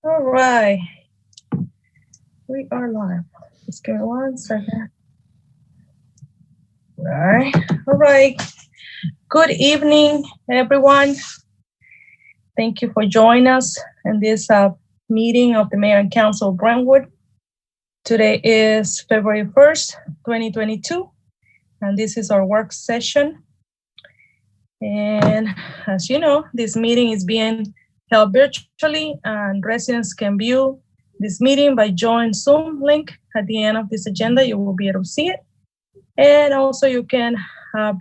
All right. We are live. Just give me 1 second. All right. Good evening, everyone. Thank you for joining us in this meeting of the Mayor and Council of Brentwood. Today is February 1st, 2022, and this is our work session. And as you know, this meeting is being held virtually, and residents can view this meeting by joining Zoom link at the end of this agenda. You will be able to see it. And also you can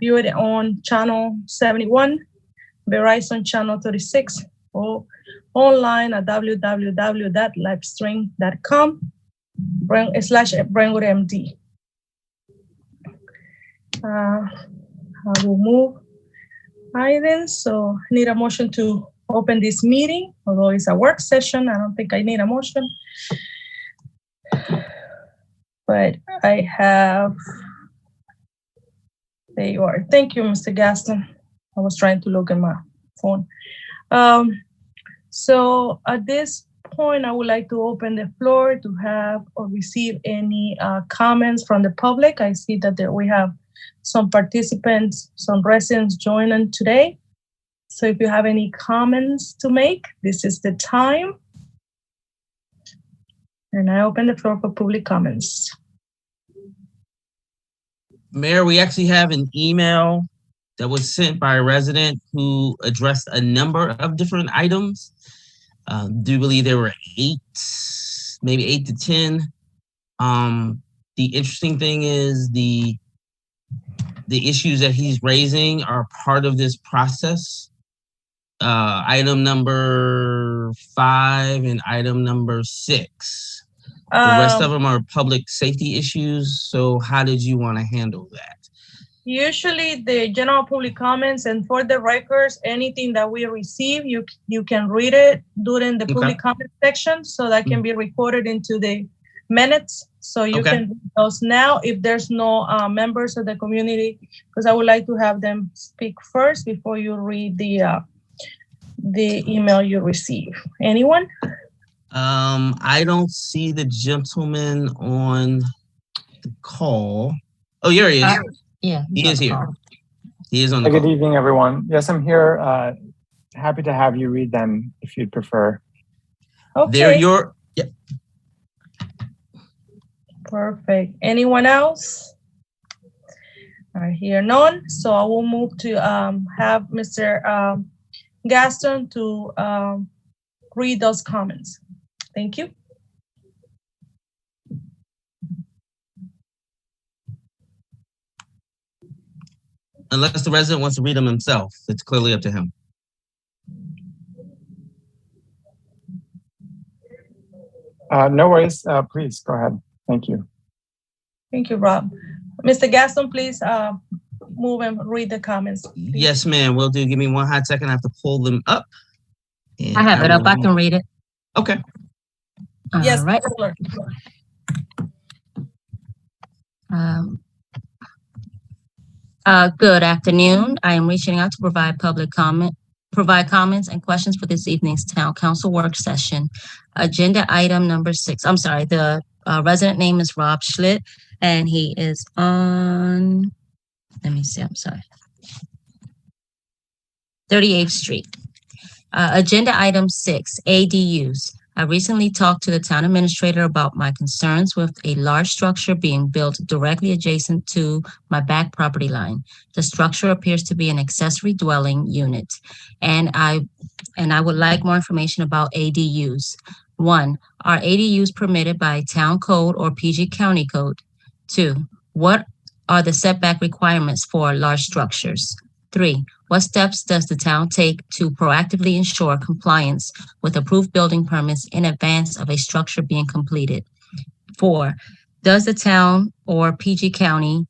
view it on channel 71, Verizon channel 36, or online at www.livestream.com/BrentwoodMD. I will move items. So I need a motion to open this meeting, although it's a work session. I don't think I need a motion. But I have, there you are. Thank you, Mr. Gaston. I was trying to look at my phone. So at this point, I would like to open the floor to have or receive any comments from the public. I see that we have some participants, some residents joining today. So if you have any comments to make, this is the time. And I open the floor for public comments. Mayor, we actually have an email that was sent by a resident who addressed a number of different items. Do believe there were 8, maybe 8 to 10. The interesting thing is the issues that he's raising are part of this process. Item number 5 and item number 6. The rest of them are public safety issues. So how did you want to handle that? Usually the general public comments, and for the records, anything that we receive, you can read it during the public comment section, so that can be recorded into the minutes. So you can read those now if there's no members of the community, because I would like to have them speak first before you read the email you receive. Anyone? I don't see the gentleman on the call. Oh, here he is. Yeah, he is here. He is on the call. Good evening, everyone. Yes, I'm here. Happy to have you read them if you'd prefer. Okay. They're your. Yeah. Perfect. Anyone else? I hear none. So I will move to have Mr. Gaston to read those comments. Thank you. Unless the resident wants to read them himself, it's clearly up to him. No worries. Please go ahead. Thank you. Thank you, Rob. Mr. Gaston, please move and read the comments. Please. Yes, ma'am. Will do. Give me 1 hot second. I have to pull them up. I have it up. I can read it. Okay. Yes, all right. Good afternoon. I am reaching out to provide comments and questions for this evening's Town Council work session. Agenda item number 6. I'm sorry. The resident name is Rob Schlitt, and he is on. Let me see. I'm sorry. 38th Street. Agenda item 6, ADUs. I recently talked to the town administrator about my concerns with a large structure being built directly adjacent to my back property line. The structure appears to be an accessory dwelling unit, and I would like more information about ADUs. 1, are ADUs permitted by town code or PG County code? 2, what are the setback requirements for large structures? 3, what steps does the town take to proactively ensure compliance with approved building permits in advance of a structure being completed? 4, does the town or PG County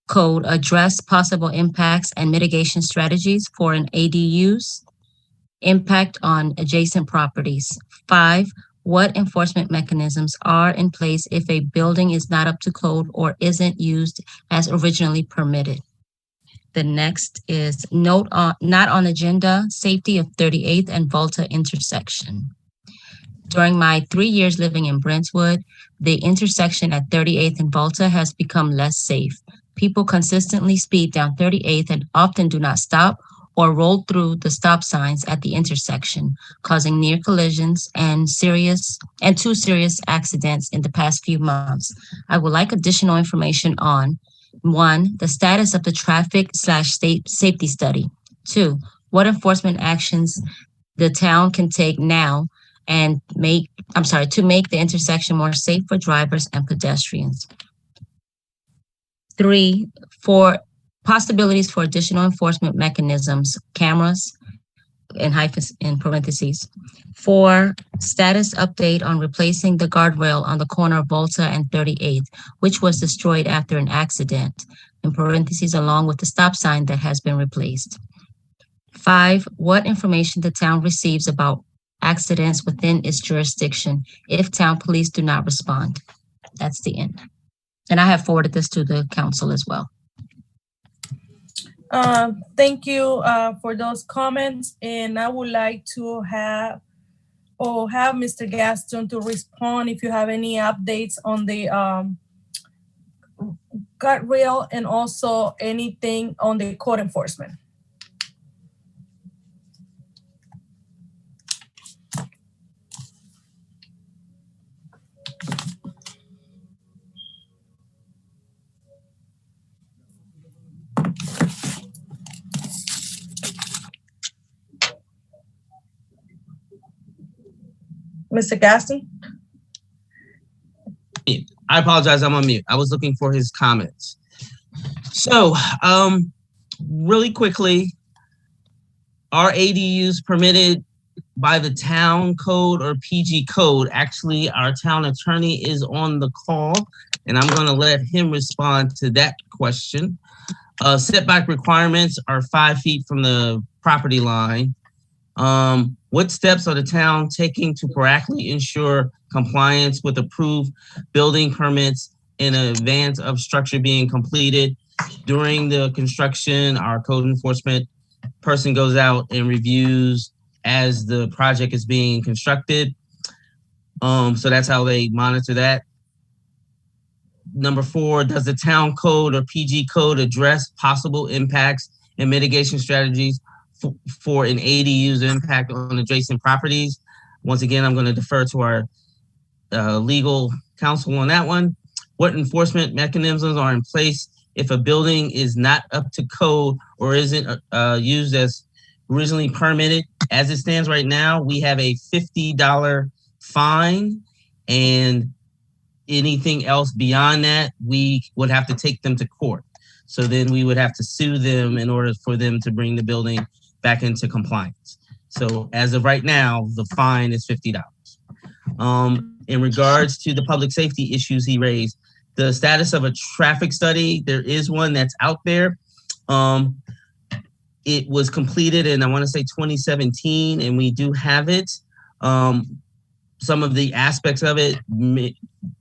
code address possible impacts and mitigation strategies for an ADU's impact on adjacent properties? 5, what enforcement mechanisms are in place if a building is not up to code or isn't used as originally permitted? The next is note on not on agenda, safety of 38th and Volta intersection. During my 3 years living in Brentwood, the intersection at 38th and Volta has become less safe. People consistently speed down 38th and often do not stop or roll through the stop signs at the intersection, causing near collisions and two serious accidents in the past few months. I would like additional information on 1, the status of the traffic/state safety study. 2, what enforcement actions the town can take now and to make the intersection more safe for drivers and pedestrians. 3, for possibilities for additional enforcement mechanisms, cameras, in parentheses. 4, status update on replacing the guardrail on the corner of Volta and 38th, which was destroyed after an accident, in parentheses, along with the stop sign that has been replaced. 5, what information the town receives about accidents within its jurisdiction if town police do not respond. That's the end. And I have forwarded this to the council as well. Thank you for those comments. And I would like to have Mr. Gaston to respond if you have any updates on the guardrail and also anything on the code enforcement. Mr. Gaston? I apologize, I'm on mute. I was looking for his comments. So, really quickly, are ADUs permitted by the town code or PG code? Actually, our town attorney is on the call, and I'm gonna let him respond to that question. Setback requirements are 5 feet from the property line. What steps are the town taking to proactively ensure compliance with approved building permits in advance of structure being completed? During the construction, our code enforcement person goes out and reviews as the project is being constructed. So that's how they monitor that. Number 4, does the town code or PG code address possible impacts and mitigation strategies for an ADU's impact on adjacent properties? Once again, I'm going to defer to our legal counsel on that one. What enforcement mechanisms are in place if a building is not up to code or isn't used as originally permitted? As it stands right now, we have a $50 fine, and anything else beyond that, we would have to take them to court. So then we would have to sue them in order for them to bring the building back into compliance. So as of right now, the fine is $50. In regards to the public safety issues he raised, the status of a traffic study, there is one that's out there. It was completed in, I want to say 2017, and we do have it. Some of the aspects of it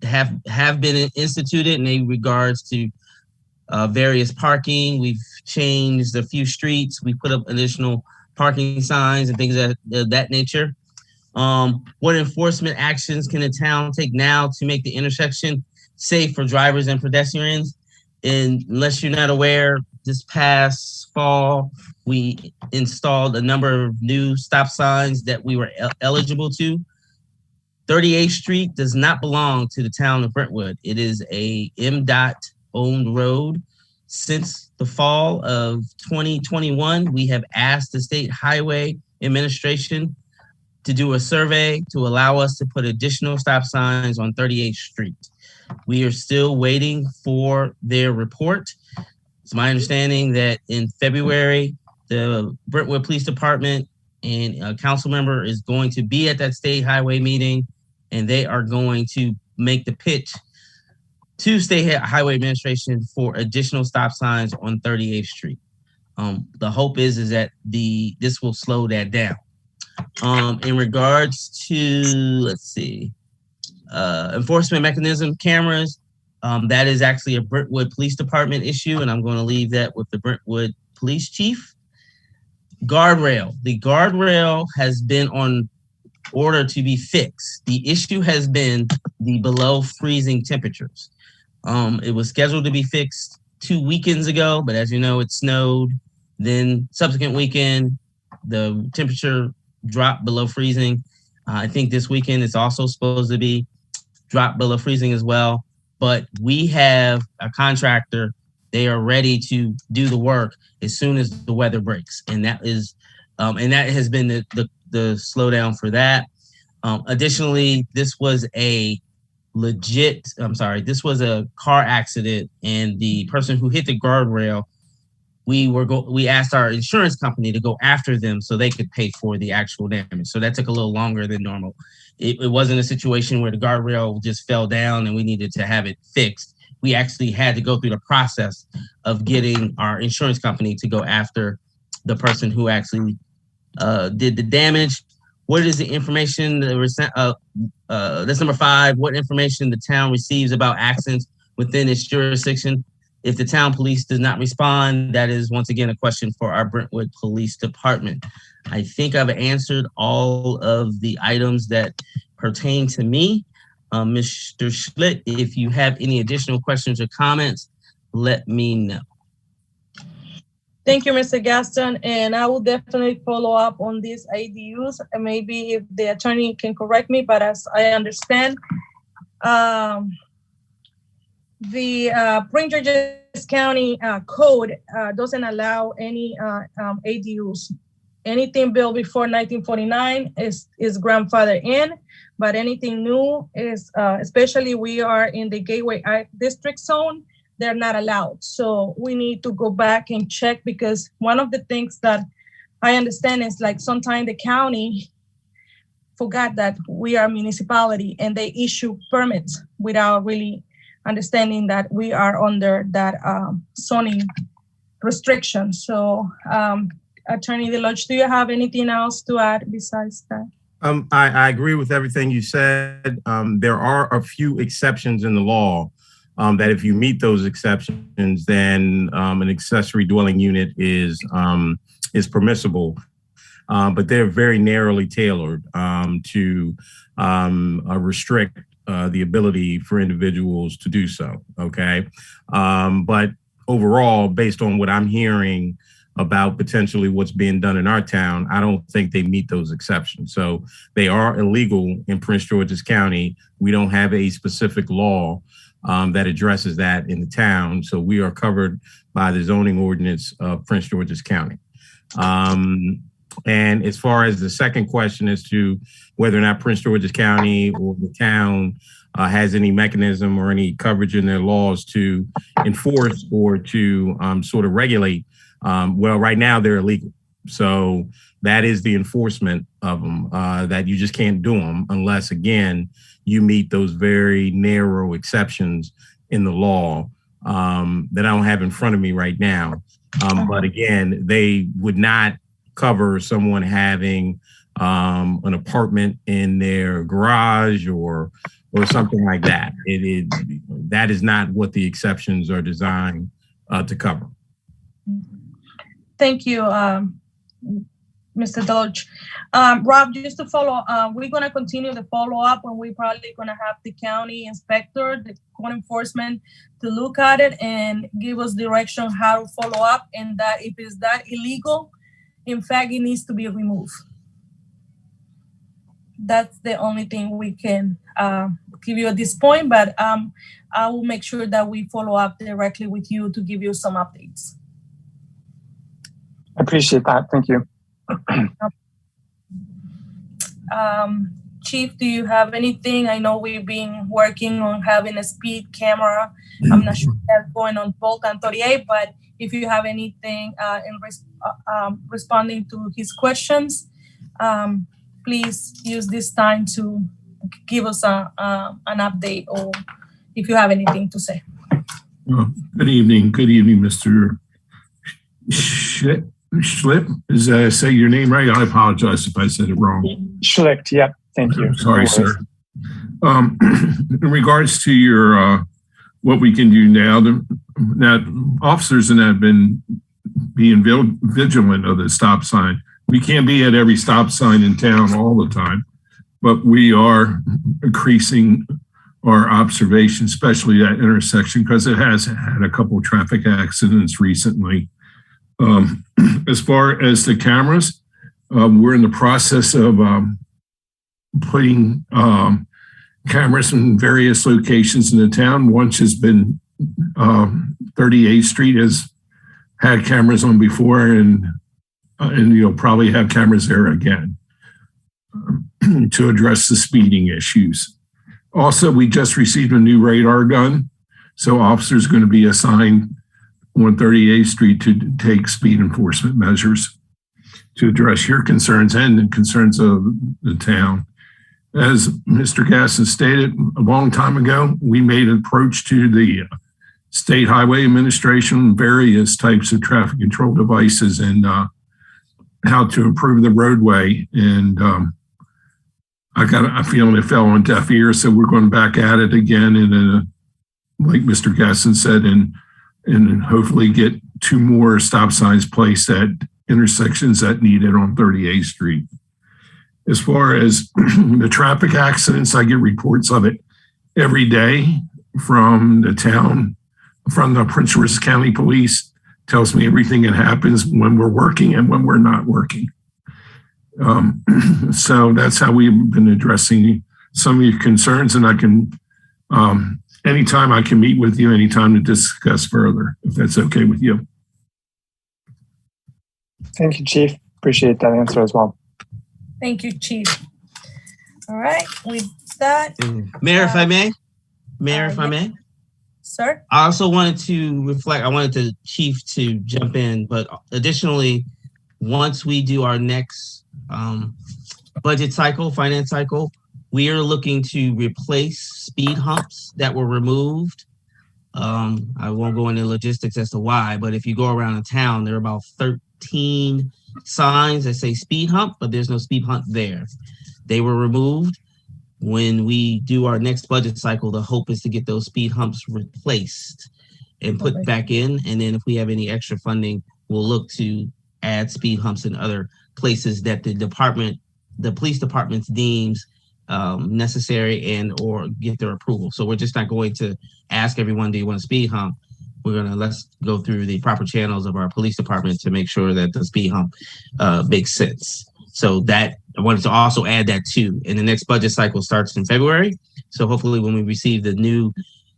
have been instituted in regards to various parking. We've changed a few streets. We put up additional parking signs and things of that nature. What enforcement actions can the town take now to make the intersection safe for drivers and pedestrians? And unless you're not aware, this past fall, we installed a number of new stop signs that we were eligible to. 38th Street does not belong to the town of Brentwood. It is a MDOT owned road. Since the fall of 2021, we have asked the State Highway Administration to do a survey to allow us to put additional stop signs on 38th Street. We are still waiting for their report. It's my understanding that in February, the Brentwood Police Department and a council member is going to be at that state highway meeting, and they are going to make the pitch to State Highway Administration for additional stop signs on 38th Street. The hope is that this will slow that down. In regards to, let's see, enforcement mechanism, cameras, That is actually a Brentwood Police Department issue, and I'm going to leave that with the Brentwood Police Chief. Guardrail. The guardrail has been on order to be fixed. The issue has been the below freezing temperatures. It was scheduled to be fixed 2 weekends ago, but as you know, it snowed. Then subsequent weekend, the temperature dropped below freezing. I think this weekend it's also supposed to be dropped below freezing as well. But we have a contractor. They are ready to do the work as soon as the weather breaks, and that is, and that has been the slowdown for that. Additionally, this was a car accident, and the person who hit the guardrail, we asked our insurance company to go after them so they could pay for the actual damage. So that took a little longer than normal. It wasn't a situation where the guardrail just fell down and we needed to have it fixed. We actually had to go through the process of getting our insurance company to go after the person who actually did the damage. What is the information? That's number 5. What information the town receives about accidents within its jurisdiction? If the town police does not respond, that is once again a question for our Brentwood Police Department. I think I've answered all of the items that pertain to me. Mr. Schlitt, if you have any additional questions or comments, let me know. Thank you, Mr. Gaston, and I will definitely follow up on these ADUs, and maybe if the attorney can correct me, but as I understand, the Prince George's County code doesn't allow any ADUs. Anything built before 1949 is grandfathered in, but anything new is, especially we are in the Gateway District Zone, they're not allowed. So we need to go back and check, because one of the things that I understand is like sometimes the county forgot that we are a municipality and they issue permits without really understanding that we are under that zoning restriction. So Attorney DeLoach, do you have anything else to add besides that? I agree with everything you said. There are a few exceptions in the law that if you meet those exceptions, then an accessory dwelling unit is permissible, but they're very narrowly tailored to restrict the ability for individuals to do so. Okay, but overall, based on what I'm hearing about potentially what's being done in our town, I don't think they meet those exceptions. So they are illegal in Prince George's County. We don't have a specific law that addresses that in the town. So we are covered by the zoning ordinance of Prince George's County. And as far as the second question as to whether or not Prince George's County or the town has any mechanism or any coverage in their laws to enforce or to sort of regulate, well, right now they're illegal. So that is the enforcement of them, that you just can't do them unless, again, you meet those very narrow exceptions in the law that I don't have in front of me right now. But again, they would not cover someone having an apartment in their garage or something like that. That is not what the exceptions are designed to cover. Thank you, Mr. DeLoach. Rob, just to follow, we're going to continue the follow-up, and we're probably going to have the county inspector, the code enforcement, to look at it and give us direction how to follow up, and that if it's that illegal, in fact, it needs to be removed. That's the only thing we can give you at this point, but I will make sure that we follow up directly with you to give you some updates. I appreciate that. Thank you. Chief, do you have anything? I know we've been working on having a speed camera. I'm not sure if that's going on Bolt and 38, but if you have anything in responding to his questions, please use this time to give us an update, or if you have anything to say. Good evening. Good evening, Mr. Schlitt. Is I say your name right? I apologize if I said it wrong. Schlicht, yep. Thank you. Sorry, sir. In regards to your what we can do now. That officers and have been being vigilant of the stop sign. We can't be at every stop sign in town all the time, but we are increasing our observation, especially that intersection, because it has had a couple of traffic accidents recently. As far as the cameras, we're in the process of putting cameras in various locations in the town. One has been 38th Street has had cameras on before, and you'll probably have cameras there again to address the speeding issues. Also, we just received a new radar gun, so officers are going to be assigned on 38th Street to take speed enforcement measures to address your concerns and the concerns of the town. As Mr. Gasson stated a long time ago, we made an approach to the State Highway Administration, various types of traffic control devices, and how to improve the roadway. And I got a feeling it fell on deaf ears, so we're going back at it again, and like Mr. Gasson said, and hopefully get 2 more stop signs placed at intersections that need it on 38th Street. As far as the traffic accidents, I get reports of it every day from the town, from the Prince George's County Police. Tells me everything that happens when we're working and when we're not working. So that's how we've been addressing some of your concerns, and I can, anytime I can meet with you, anytime to discuss further, if that's okay with you. Thank you, Chief. Appreciate that answer as well. Thank you, Chief. All right, with that. Mayor, if I may? Mayor, if I may? Sir? I also wanted to reflect, I wanted the Chief to jump in, but additionally, once we do our next budget cycle, finance cycle, we are looking to replace speed humps that were removed. I won't go into logistics as to why, but if you go around the town, there are about 13 signs that say speed hump, but there's no speed hump there. They were removed. When we do our next budget cycle, the hope is to get those speed humps replaced and put back in. And then if we have any extra funding, we'll look to add speed humps in other places that the police department deems necessary and or get their approval. So we're just not going to ask everyone, do you want a speed hump? We're going to let's go through the proper channels of our police department to make sure that the speed hump makes sense. So that I wanted to also add that too. And the next budget cycle starts in February. So hopefully when we receive the new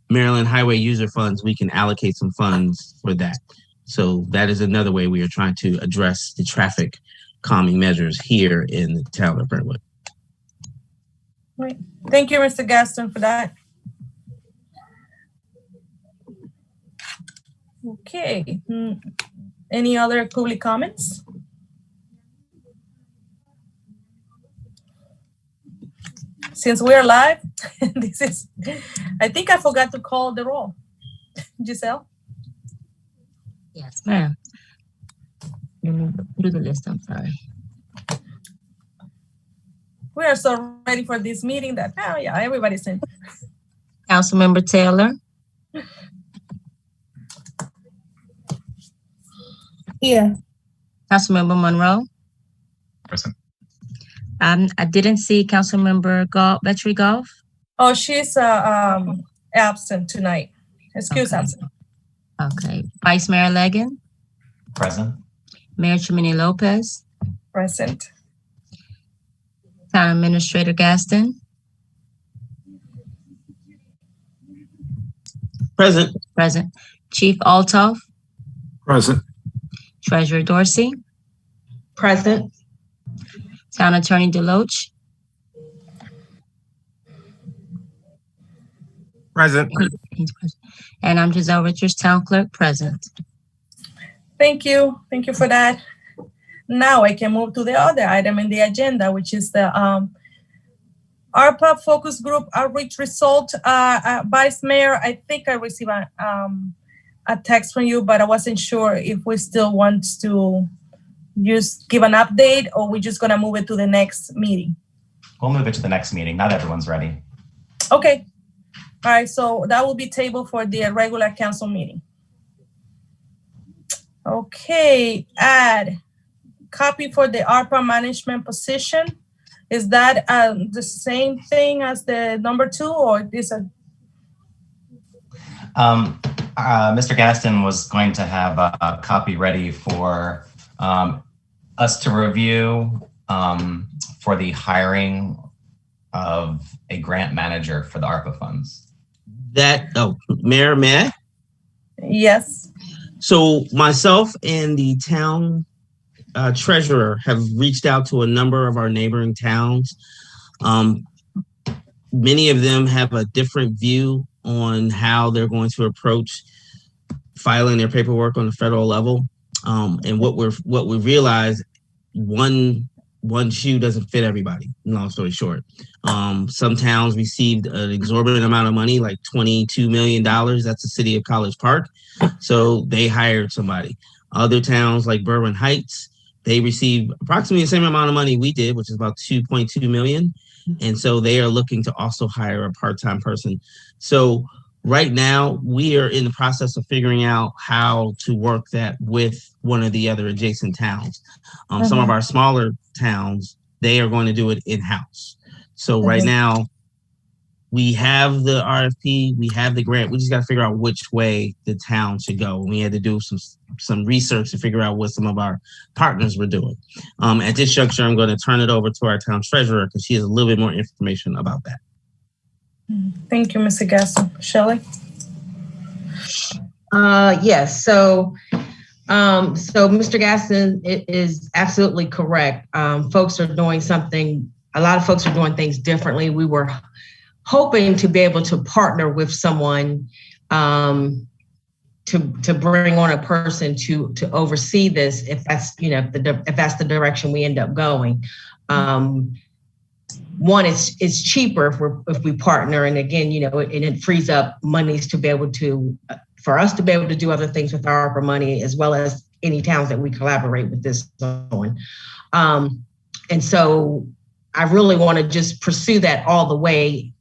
Maryland Highway User Funds, we can allocate some funds for that. So that is another way we are trying to address the traffic calming measures here in the town of Brentwood. Right. Thank you, Mr. Gaston, for that. Okay. Any other public comments? Since we're live, I think I forgot to call the roll. Giselle? Yes, ma'am. Let me go through the list, I'm sorry. We are so ready for this meeting that, oh yeah, everybody's in. Councilmember Taylor? Here. Councilmember Monroe? Present. I didn't see Councilmember Vetri Golf. Oh, she's absent tonight. Excuse absent. Okay. Vice Mayor Leggett? Present. Mayor Chimini Lopez? Present. Town Administrator Gaston? Present. Present. Chief Althoff? Present. Treasurer Dorsey? Present. Town Attorney Deloach? Present. And I'm Giselle Richards, Town Clerk, present. Thank you. Thank you for that. Now I can move to the other item in the agenda, which is the ARPA focus group outreach result. Vice Mayor, I think I received a text from you, but I wasn't sure if we still want to just give an update or we're just gonna move it to the next meeting. We'll move it to the next meeting. Not everyone's ready. Okay. All right, so that will be tabled for the regular council meeting. Okay, add copy for the ARPA management position. Is that the same thing as the number 2, or is it? Mr. Gaston was going to have a copy ready for us to review for the hiring of a grant manager for the ARPA funds. Mayor, may I? Yes. So myself and the town treasurer have reached out to a number of our neighboring towns. Many of them have a different view on how they're going to approach filing their paperwork on the federal level. And what we realized, one shoe doesn't fit everybody, long story short. Some towns received an exorbitant amount of money, like $22 million. That's the city of College Park. So they hired somebody. Other towns like Berwyn Heights, they received approximately the same amount of money we did, which is about $2.2 million. And so they are looking to also hire a part-time person. So right now we are in the process of figuring out how to work that with one of the other adjacent towns. Some of our smaller towns, they are going to do it in-house. So right now we have the RFP, we have the grant. We just got to figure out which way the town should go. We had to do some research to figure out what some of our partners were doing. At this juncture, I'm going to turn it over to our town treasurer because she has a little bit more information about that. Thank you, Mr. Gaston. Shelley? Yes. So Mr. Gaston is absolutely correct. Folks are doing something. A lot of folks are doing things differently. We were hoping to be able to partner with someone to bring on a person to oversee this, if that's if that's the direction we end up going. One, it's cheaper if we partner, and again, and it frees up monies to be able to for us to be able to do other things with our ARPA money, as well as any towns that we collaborate with this on. And so I really want to just pursue that all the way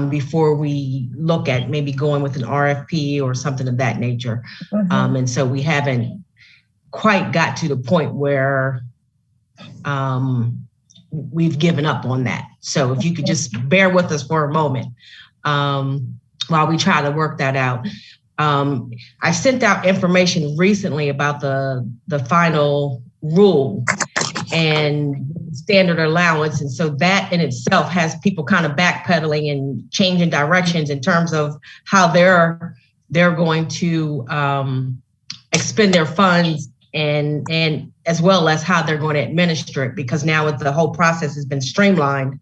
before we look at maybe going with an RFP or something of that nature. And so we haven't quite got to the point where we've given up on that. So if you could just bear with us for a moment while we try to work that out. I sent out information recently about the final rule and standard allowance. And so that in itself has people kind of backpedaling and changing directions in terms of how they're going to expend their funds and as well as how they're going to administer it, because now the whole process has been streamlined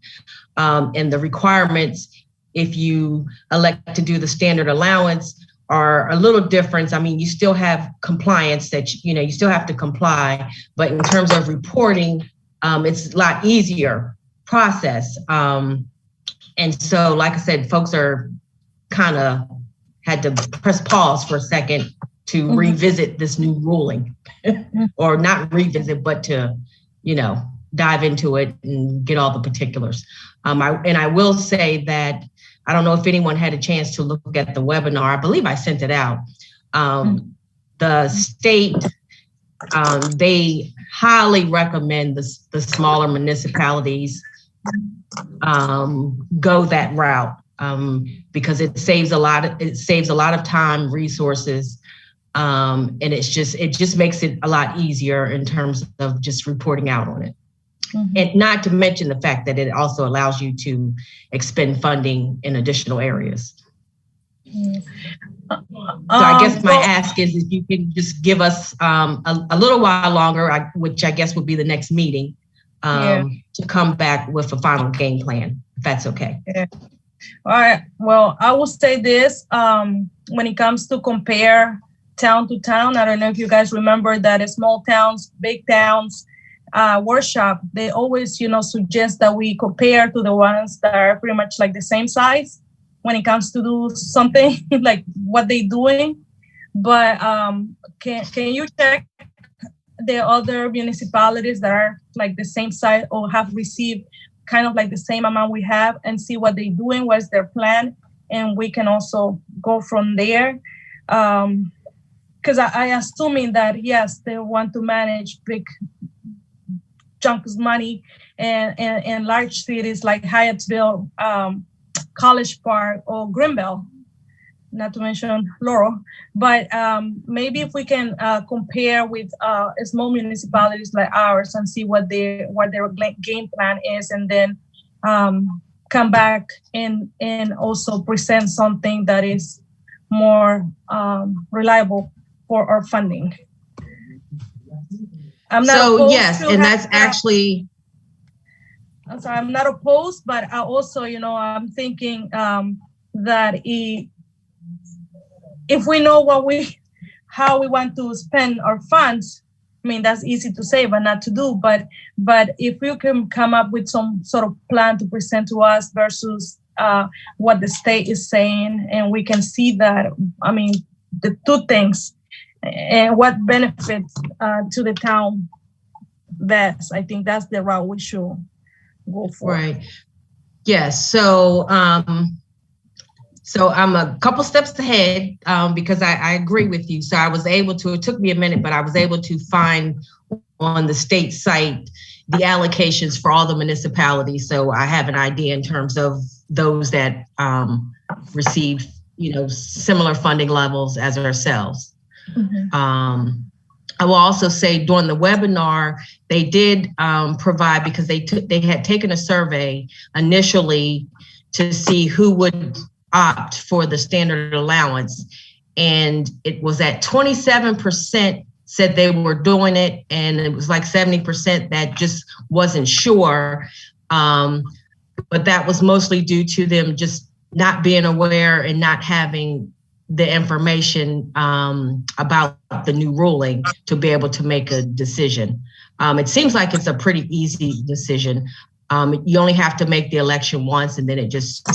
and the requirements, if you elect to do the standard allowance, are a little different. I mean, you still have compliance that, you still have to comply, but in terms of reporting, it's a lot easier process. And so, like I said, folks are kind of had to press pause for a second to revisit this new ruling or not revisit, but to, dive into it and get all the particulars. I will say that I don't know if anyone had a chance to look at the webinar. I believe I sent it out. The state, they highly recommend the smaller municipalities go that route because it saves a lot of time, resources, and it just makes it a lot easier in terms of just reporting out on it. And not to mention the fact that it also allows you to expend funding in additional areas. So I guess my ask is if you can just give us a little while longer, which I guess would be the next meeting, to come back with a final game plan, if that's okay. Yeah. All right. Well, I will say this, when it comes to compare town to town, I don't know if you guys remember that small towns, big towns, workshop, they always, suggest that we compare to the ones that are pretty much like the same size when it comes to do something like what they're doing. But can you check the other municipalities that are like the same size or have received kind of like the same amount we have and see what they're doing, what's their plan, and we can also go from there. Because I assuming that, yes, they want to manage big chunks of money and large cities like Hyattsville, College Park, or Greenbelt, not to mention Laurel. But maybe if we can compare with small municipalities like ours and see what their game plan is, and then come back and also present something that is more reliable for our funding. I'm not opposed to and that's actually. I'm sorry, I'm not opposed, but I also, I'm thinking that if we know how we want to spend our funds, I mean, that's easy to say, but not to do. But if you can come up with some sort of plan to present to us versus what the state is saying, and we can see that, I mean, the two things, and what benefits to the town best, I think that's the route we should go for. Right. Yes. So I'm a couple steps ahead because I agree with you. So I was able to, it took me a minute, but I was able to find on the state site the allocations for all the municipalities. So I have an idea in terms of those that receive, similar funding levels as ourselves. Mm-hmm. I will also say during the webinar, they did provide, because they had taken a survey initially to see who would opt for the standard allowance. And it was at 27% said they were doing it. And it was like 70% that just wasn't sure. But that was mostly due to them just not being aware and not having the information about the new ruling to be able to make a decision. It seems like it's a pretty easy decision. You only have to make the election once, and then it just,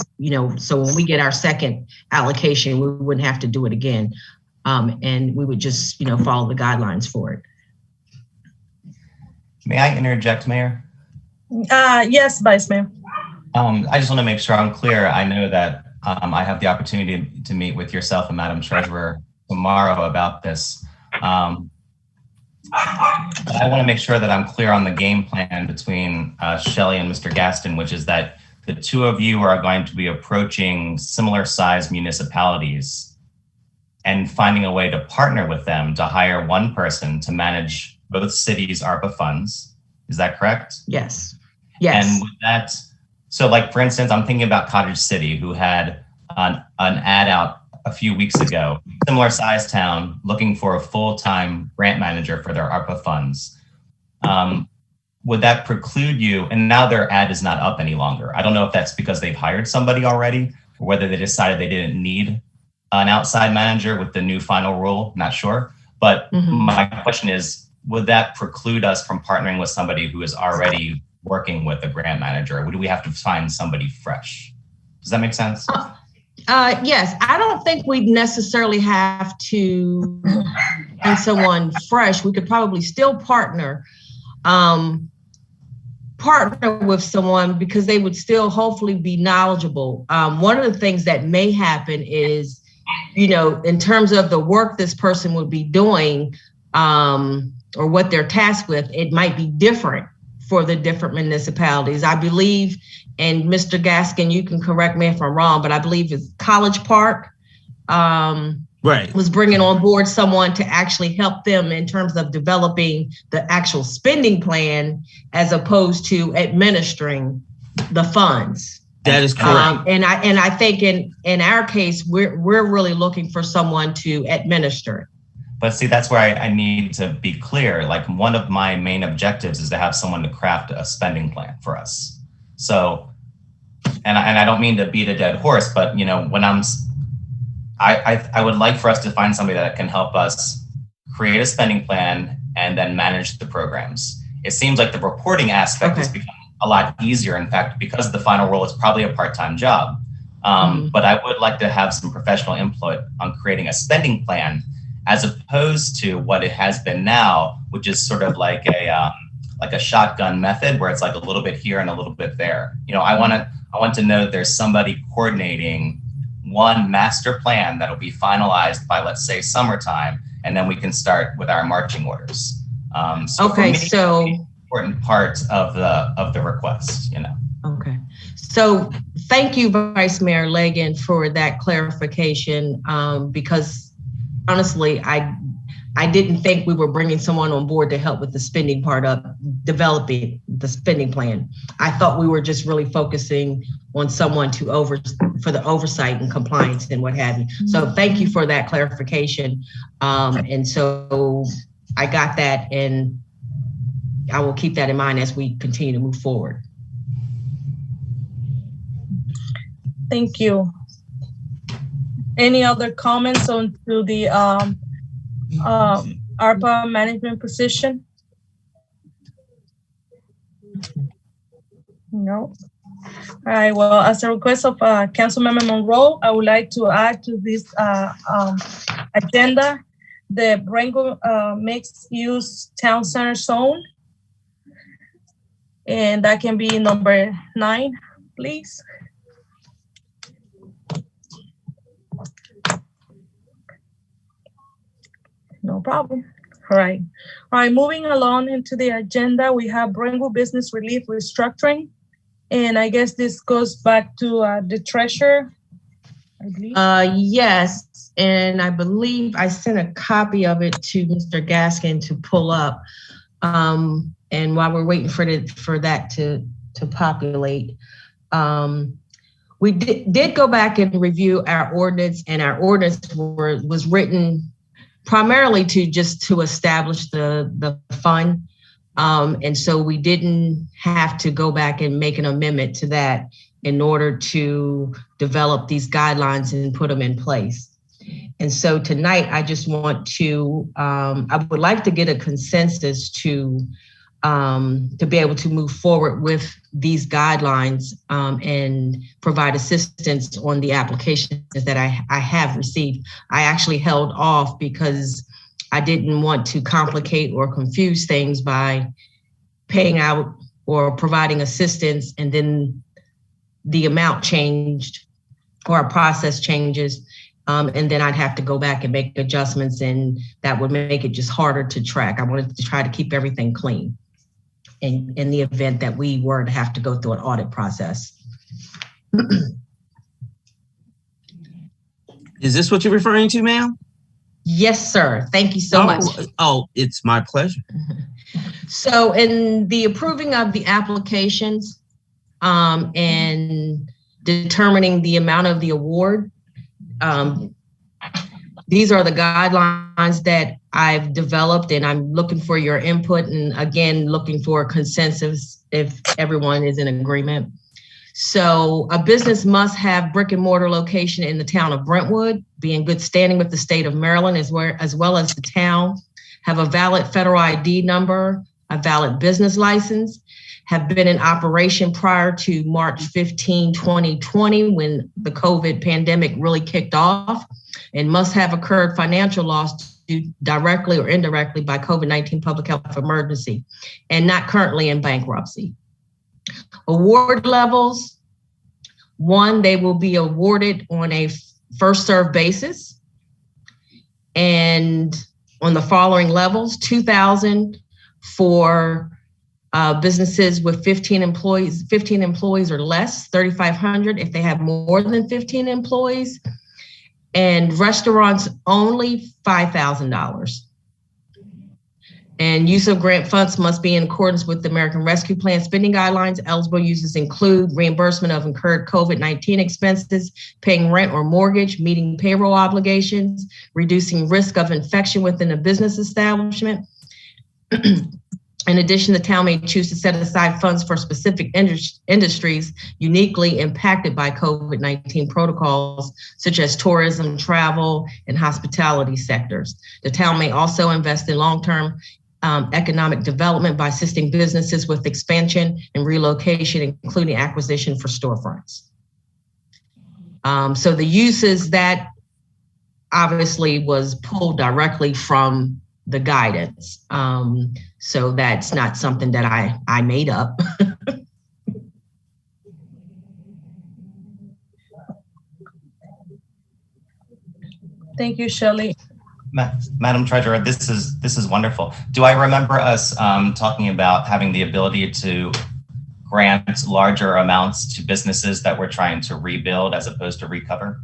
so when we get our second allocation, we wouldn't have to do it again. And we would just, follow the guidelines for it. May I interject, Mayor? Yes, Vice Mayor. I just want to make sure I'm clear. I know that I have the opportunity to meet with yourself and Madam Treasurer tomorrow about this. I want to make sure that I'm clear on the game plan between Shelley and Mr. Gaston, which is that the two of you are going to be approaching similar sized municipalities and finding a way to partner with them to hire one person to manage both cities' ARPA funds. Is that correct? Yes. Yes. And with that, so like, for instance, I'm thinking about Cottage City, who had an ad out a few weeks ago, similar sized town, looking for a full-time grant manager for their ARPA funds. Would that preclude you? And now their ad is not up any longer. I don't know if that's because they've hired somebody already, or whether they decided they didn't need an outside manager with the new final rule, not sure. But my question is, would that preclude us from partnering with somebody who is already working with a grant manager? Or do we have to find somebody fresh? Does that make sense? Yes, I don't think we'd necessarily have to find someone fresh. We could probably still partner with someone because they would still hopefully be knowledgeable. One of the things that may happen is, in terms of the work this person would be doing or what they're tasked with, it might be different for the different municipalities. I believe, and Mr. Gaskin, you can correct me if I'm wrong, but I believe it's College Park was bringing on board someone to actually help them in terms of developing the actual spending plan as opposed to administering the funds. That is correct. And I think in our case, we're really looking for someone to administer. But see, that's where I need to be clear. Like, one of my main objectives is to have someone to craft a spending plan for us. So, and I don't mean to beat a dead horse, but when I would like for us to find somebody that can help us create a spending plan and then manage the programs. It seems like the reporting aspect has become a lot easier. In fact, because of the final rule, it's probably a part-time job. But I would like to have some professional input on creating a spending plan, as opposed to what it has been now, which is sort of like a shotgun method where it's like a little bit here and a little bit there. I want to know that there's somebody coordinating one master plan that'll be finalized by, let's say, summertime, and then we can start with our marching orders. So okay, for me, so important part of the request, you know. Okay, so thank you, Vice Mayor Legan, for that clarification, because honestly, I didn't think we were bringing someone on board to help with the spending part of developing the spending plan. I thought we were just really focusing on someone for the oversight and compliance and what have you. So thank you for that clarification. And so I got that, and I will keep that in mind as we continue to move forward. Thank you. Any other comments on to the ARPA management position? No. All right, well, as a request of Councilmember Monroe, I would like to add to this agenda the Brentwood mixed use town center zone. And that can be number 9, please. No problem. All right. All right, moving along into the agenda, we have Brentwood Business Relief Restructuring. And I guess this goes back to the treasurer, I believe. Yes, and I believe I sent a copy of it to Mr. Gaskin to pull up. And while we're waiting for that to populate, we did go back and review our ordinance, and our ordinance was written primarily to establish the fund. And so we didn't have to go back and make an amendment to that in order to develop these guidelines and put them in place. And so tonight, I just want to, I would like to get a consensus to be able to move forward with these guidelines and provide assistance on the applications that I have received. I actually held off because I didn't want to complicate or confuse things by paying out or providing assistance and then the amount changed or a process changes. And then I'd have to go back and make adjustments, and that would make it just harder to track. I wanted to try to keep everything clean in the event that we were to have to go through an audit process. Is this what you're referring to, ma'am? Yes, sir. Thank you so much. Oh, it's my pleasure. So in the approving of the applications and determining the amount of the award, these are the guidelines that I've developed, and I'm looking for your input, and again, looking for consensus if everyone is in agreement. So a business must have brick and mortar location in the town of Brentwood, be in good standing with the state of Maryland as well as the town, have a valid federal ID number, a valid business license, have been in operation prior to March 15, 2020, when the COVID pandemic really kicked off, and must have occurred financial loss due directly or indirectly by COVID-19 public health emergency, and not currently in bankruptcy. Award levels: 1, they will be awarded on a first served basis, and on the following levels: $2,000 for businesses with 15 employees or less, $3,500 if they have more than 15 employees, and restaurants only $5,000. And use of grant funds must be in accordance with the American Rescue Plan spending guidelines. Eligible uses include reimbursement of incurred COVID-19 expenses, paying rent or mortgage, meeting payroll obligations, reducing risk of infection within a business establishment. In addition, the town may choose to set aside funds for specific industries uniquely impacted by COVID-19 protocols, such as tourism, travel, and hospitality sectors. The town may also invest in long-term economic development by assisting businesses with expansion and relocation, including acquisition for storefronts. So the uses that obviously was pulled directly from the guidance. So that's not something that I made up. Thank you, Shelley. Madam Treasurer, this is wonderful. Do I remember us talking about having the ability to grant larger amounts to businesses that we're trying to rebuild as opposed to recover?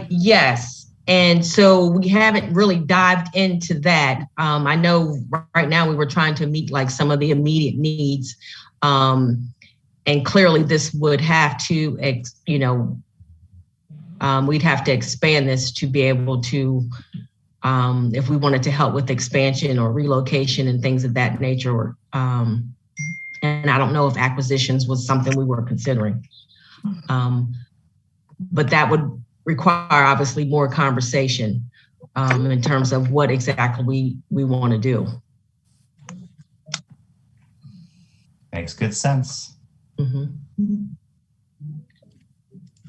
Yes. And so we haven't really dived into that. I know right now we were trying to meet like some of the immediate needs. And clearly this would have to, we'd have to expand this to be able to, if we wanted to help with expansion or relocation and things of that nature. And I don't know if acquisitions was something we were considering. But that would require obviously more conversation in terms of what exactly we want to do. Makes good sense. Mm-hmm.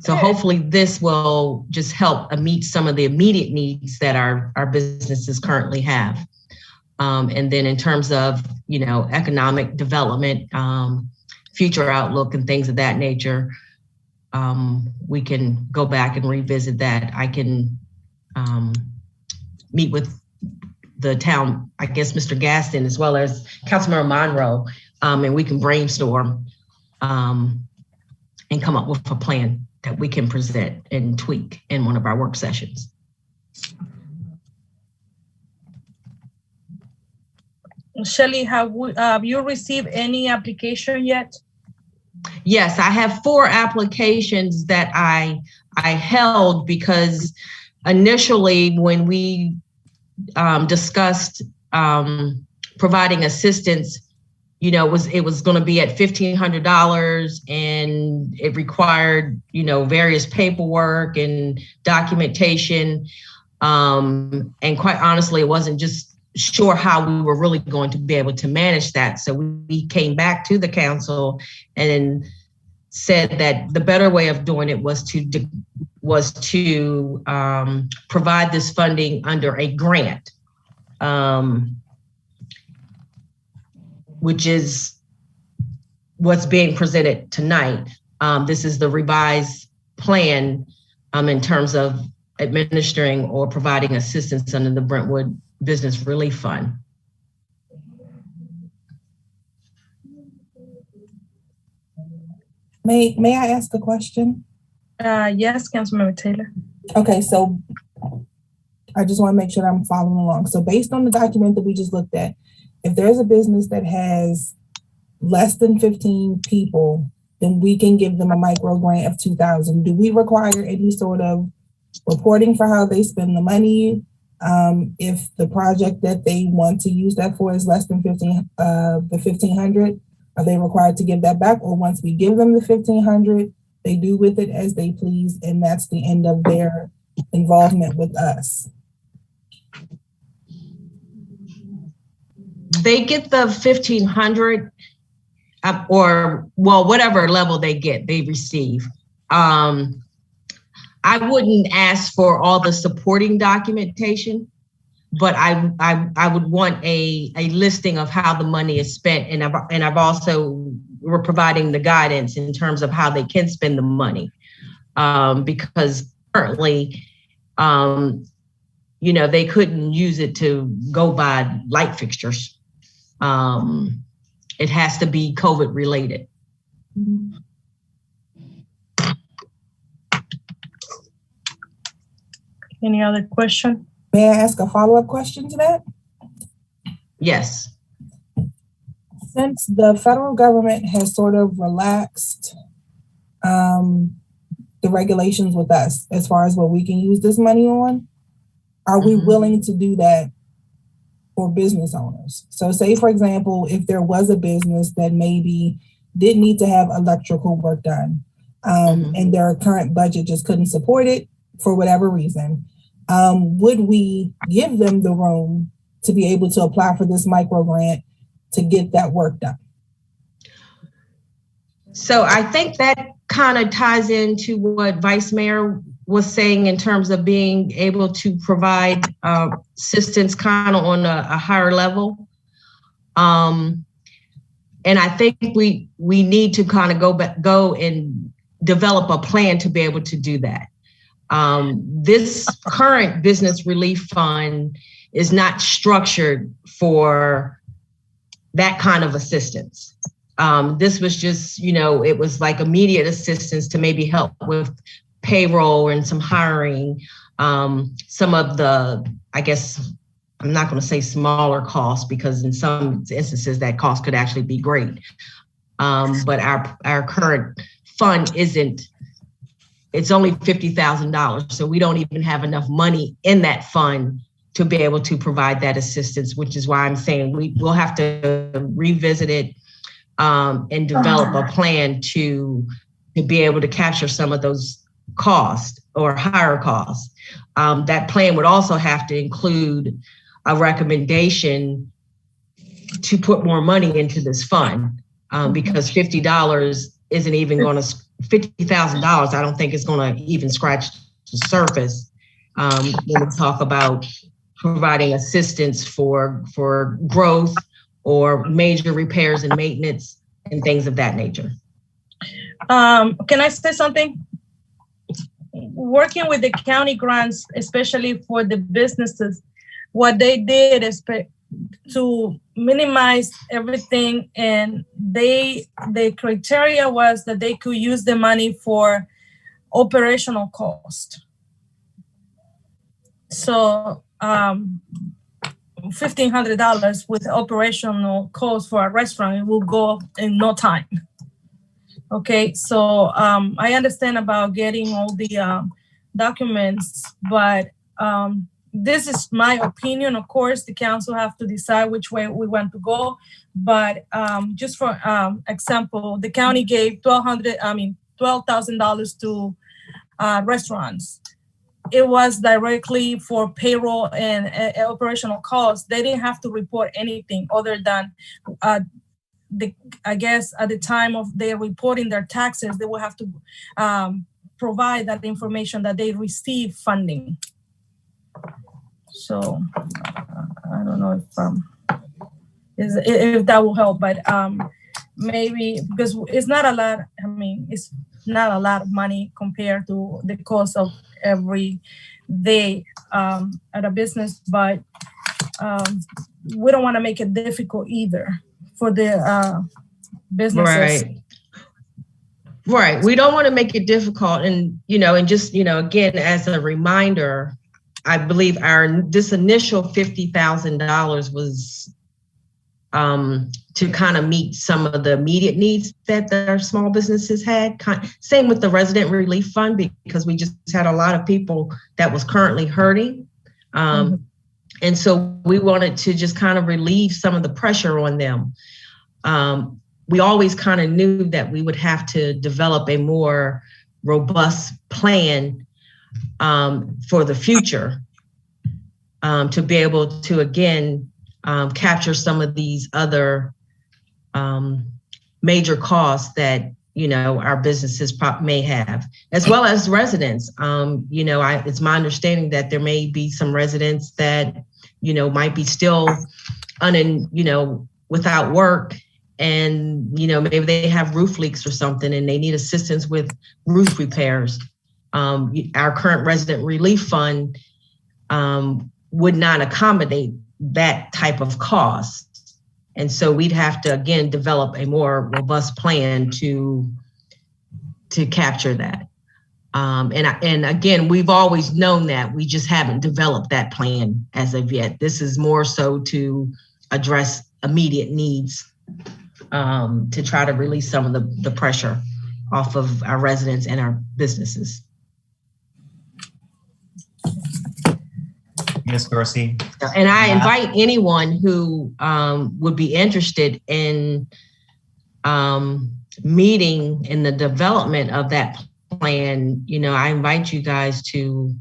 So hopefully this will just help meet some of the immediate needs that our businesses currently have. And then in terms of, economic development, future outlook and things of that nature, we can go back and revisit that. I can meet with the town, I guess, Mr. Gaston, as well as Councilmember Monroe, and we can brainstorm and come up with a plan that we can present and tweak in one of our work sessions. Shelley, have you received any application yet? Yes, I have 4 applications that I held because initially when we discussed providing assistance, it was going to be at $1,500 and it required, various paperwork and documentation. And quite honestly, it wasn't just sure how we were really going to be able to manage that. So we came back to the council and said that the better way of doing it was to provide this funding under a grant. Which is what's being presented tonight. This is the revised plan in terms of administering or providing assistance under the Brentwood Business Relief Fund. May I ask a question? Yes, Councilmember Taylor. Okay, so I just want to make sure that I'm following along. So based on the document that we just looked at, if there's a business that has less than 15 people, then we can give them a micro grant of $2,000. Do we require any sort of reporting for how they spend the money? If the project that they want to use that for is less than the 1,500, are they required to give that back? Or once we give them the 1,500, they do with it as they please, and that's the end of their involvement with us? They get the 1,500 or whatever level they get, they receive. I wouldn't ask for all the supporting documentation, but I would want a listing of how the money is spent, and I've also, we're providing the guidance in terms of how they can spend the money, because currently, they couldn't use it to go buy light fixtures. It has to be COVID related. Any other question? May I ask a follow-up question to that? Yes. Since the federal government has sort of relaxed the regulations with us as far as what we can use this money on, are we willing to do that for business owners? So say, for example, if there was a business that maybe did need to have electrical work done and their current budget just couldn't support it for whatever reason, would we give them the room to be able to apply for this micro grant to get that work done? So I think that kind of ties into what Vice Mayor was saying in terms of being able to provide assistance kind of on a higher level. And I think we need to kind of go and develop a plan to be able to do that. This current business relief fund is not structured for that kind of assistance. This was just, it was like immediate assistance to maybe help with payroll and some hiring, some of the, I guess, I'm not going to say smaller costs, because in some instances that cost could actually be great. But our current fund it's only $50,000. So we don't even have enough money in that fund to be able to provide that assistance, which is why I'm saying we'll have to revisit it and develop a plan to be able to capture some of those costs or higher costs. That plan would also have to include a recommendation to put more money into this fund, because $50 isn't even going to, $50,000, I don't think is going to even scratch the surface when we talk about providing assistance for growth or major repairs and maintenance and things of that nature. Can I say something? Working with the county grants, especially for the businesses, what they did is to minimize everything, and the criteria was that they could use the money for operational cost. So $1,500 with operational cost for a restaurant, it will go in no time. Okay, so I understand about getting all the documents, but this is my opinion. Of course, the council have to decide which way we want to go. But just for example, the county gave $12,000 to restaurants. It was directly for payroll and operational costs. They didn't have to report anything other than I guess at the time of their reporting their taxes, they will have to provide that information that they receive funding. So I don't know if that will help, but maybe because it's not a lot. I mean, it's not a lot of money compared to the cost of every day at a business, but we don't want to make it difficult either for the businesses. Right. We don't want to make it difficult. And, just, again, as a reminder, I believe this initial $50,000 was to kind of meet some of the immediate needs that our small businesses had. Same with the resident relief fund, because we just had a lot of people that was currently hurting. And so we wanted to just kind of relieve some of the pressure on them. We always kind of knew that we would have to develop a more robust plan for the future to be able to, again, capture some of these other major costs that, our businesses may have, as well as residents. It's my understanding that there may be some residents that, might be still without work, and, maybe they have roof leaks or something and they need assistance with roof repairs. Our current resident relief fund would not accommodate that type of cost. And so we'd have to, again, develop a more robust plan to capture that. And again, we've always known that, we just haven't developed that plan as of yet. This is more so to address immediate needs, to try to release some of the pressure off of our residents and our businesses. Ms. Dorsey. And I invite anyone who would be interested in meeting in the development of that plan. I invite you guys to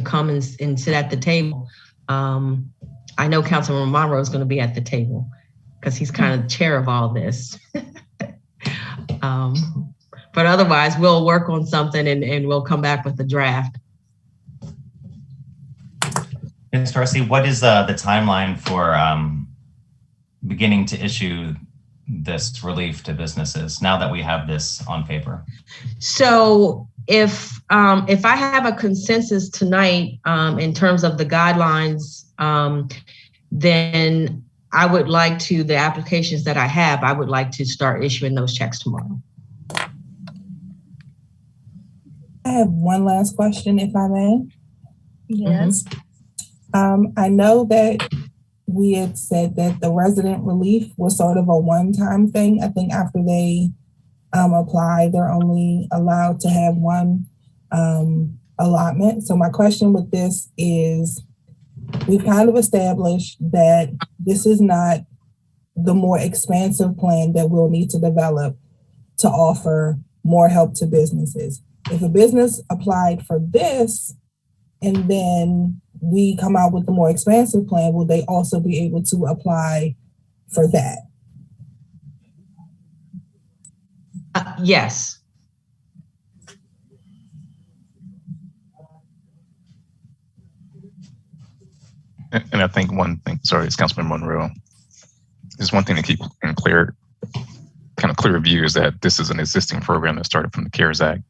come and sit at the table. I know Councilman Monroe is going to be at the table because he's kind of the chair of all this. But otherwise, we'll work on something and we'll come back with a draft. Ms. Dorsey, what is the timeline for beginning to issue this relief to businesses now that we have this on paper? So if if I have a consensus tonight in terms of the guidelines, then I would like to, the applications that I have, I would like to start issuing those checks tomorrow. I have one last question, if I may. Yes. I know that we had said that the resident relief was sort of a one-time thing. I think after they apply, they're only allowed to have one allotment. So my question with this is, we've kind of established that this is not the more expansive plan that we'll need to develop to offer more help to businesses. If a business applied for this and then we come out with the more expansive plan, will they also be able to apply for that? Yes. And I think one thing, sorry, it's Councilman Monroe. There's one thing to keep in clear view is that this is an existing program that started from the CARES Act.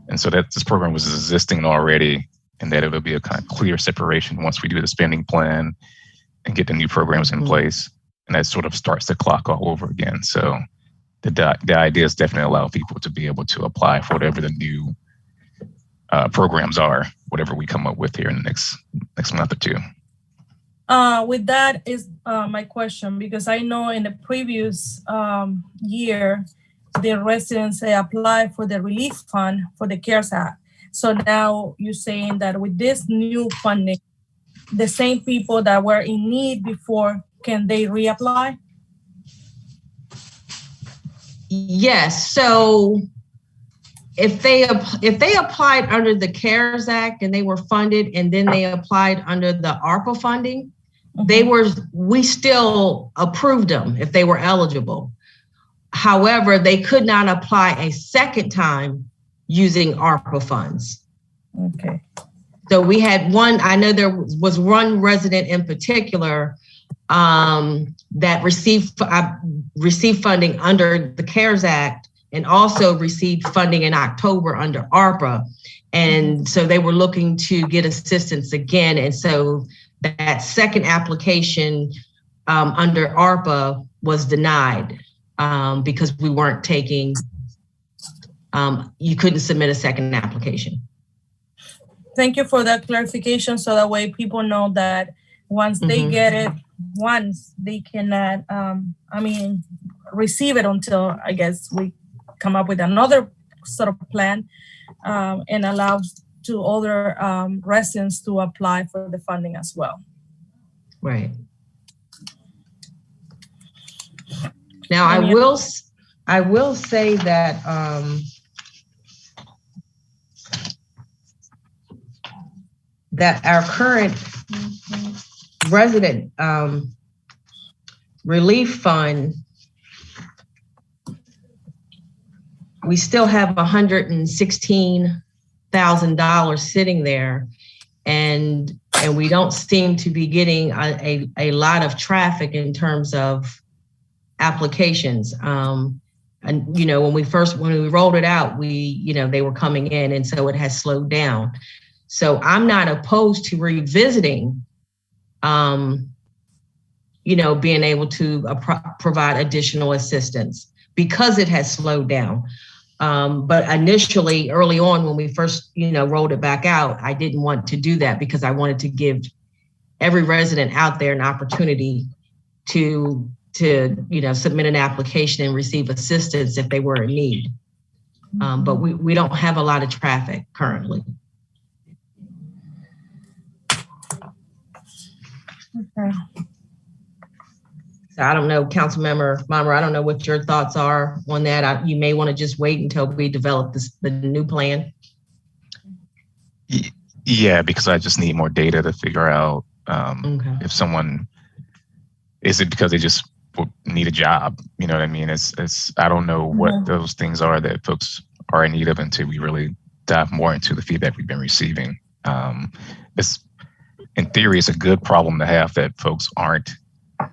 And so that this program was existing already, and that it'll be a kind of clear separation once we do the spending plan and get the new programs in place. And that sort of starts the clock all over again. So the idea is definitely allow people to be able to apply for whatever the new programs are, whatever we come up with here in the next month or two. With that is my question, because I know in the previous year, the residents apply for the relief fund for the CARES Act. So now you're saying that with this new funding, the same people that were in need before, can they reapply? Yes. So if they applied under the CARES Act and they were funded, and then they applied under the ARPA funding, we still approved them if they were eligible. However, they could not apply a second time using ARPA funds. Okay. So we had one, I know there was one resident in particular that received funding under the CARES Act and also received funding in October under ARPA. And so they were looking to get assistance again. And so that second application under ARPA was denied because we weren't taking, you couldn't submit a second application. Thank you for that clarification. So that way people know that once they get it, they cannot, receive it until, I guess, we come up with another sort of plan and allows to other residents to apply for the funding as well. Right. Now, I will say that that our current resident relief fund, we still have $116,000 sitting there, and we don't seem to be getting a lot of traffic in terms of applications. And when we rolled it out, they were coming in, and so it has slowed down. So I'm not opposed to revisiting, being able to provide additional assistance because it has slowed down. But initially, early on, when we first, rolled it back out, I didn't want to do that because I wanted to give every resident out there an opportunity to submit an application and receive assistance if they were in need. But we don't have a lot of traffic currently. Okay. So I don't know, Councilmember Monroe, I don't know what your thoughts are on that. You may want to just wait until we develop the new plan. Yeah, because I just need more data to figure out if someone, is it because they just need a job? You know what I mean? I don't know what those things are that folks are in need of until we really dive more into the feedback we've been receiving. In theory, it's a good problem to have that folks aren't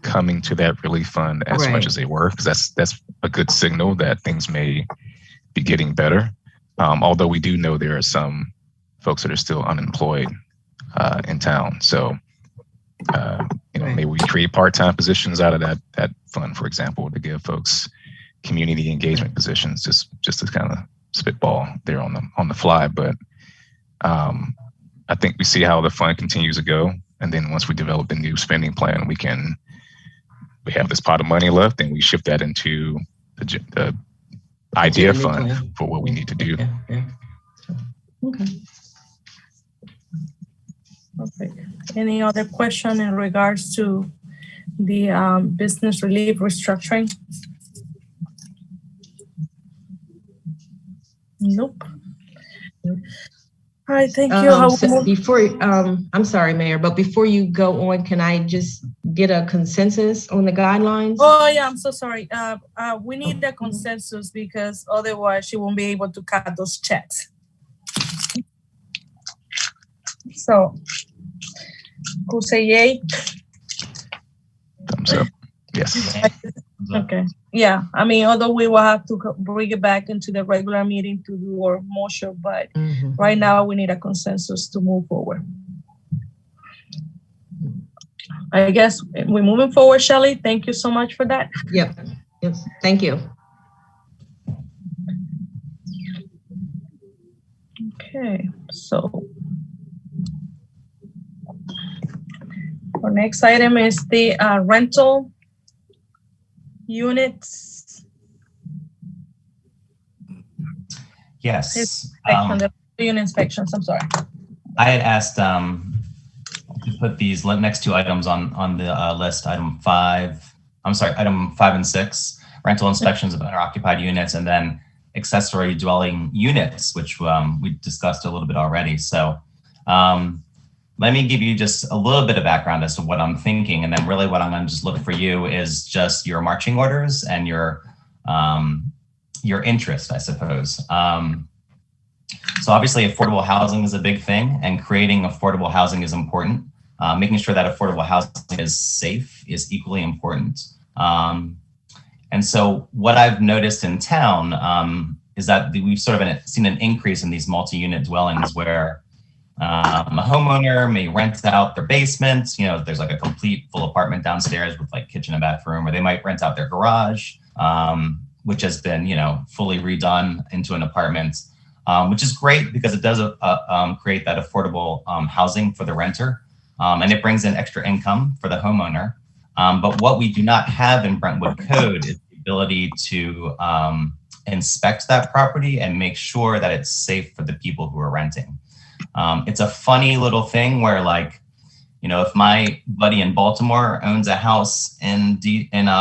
coming to that relief fund as much as they were, because that's a good signal that things may be getting better. Although we do know there are some folks that are still unemployed in town. So, maybe we create part-time positions out of that fund, for example, to give folks community engagement positions, just to kind of spitball there on the fly. But I think we see how the fund continues to go, and then once we develop the new spending plan, we have this pot of money left, and we shift that into the idea fund for what we need to do. Yeah. Okay. Okay. Any other question in regards to the business relief restructuring? Nope. All right, thank you. So before, I'm sorry, Mayor, but before you go on, can I just get a consensus on the guidelines? Oh yeah, I'm so sorry. We need a consensus because otherwise she won't be able to cut those checks. So, who say yay? Thumbs up. Yes. Okay. Yeah. I mean, although we will have to bring it back into the regular meeting to do our motion, but right now we need a consensus to move forward. I guess we're moving forward, Shelley. Thank you so much for that. Yep. Yes. Thank you. Okay. So our next item is the rental units. Yes. The unit inspections, I'm sorry. I had asked to put these next two items on the list, item 5 and 6, rental inspections of owner-occupied units, and then accessory dwelling units, which we discussed a little bit already. So let me give you just a little bit of background as to what I'm thinking, and then really what I'm going to just look for you is just your marching orders and your interest, I suppose. So obviously affordable housing is a big thing, and creating affordable housing is important. Making sure that affordable housing is safe is equally important. And so what I've noticed in town is that we've sort of seen an increase in these multi-unit dwellings where a homeowner may rent out their basement. There's like a complete full apartment downstairs with like kitchen and bathroom, or they might rent out their garage, which has been, fully redone into an apartment, which is great because it does create that affordable housing for the renter, and it brings in extra income for the homeowner. But what we do not have in Brentwood Code is the ability to inspect that property and make sure that it's safe for the people who are renting. It's a funny little thing where, like, if my buddy in Baltimore owns a house in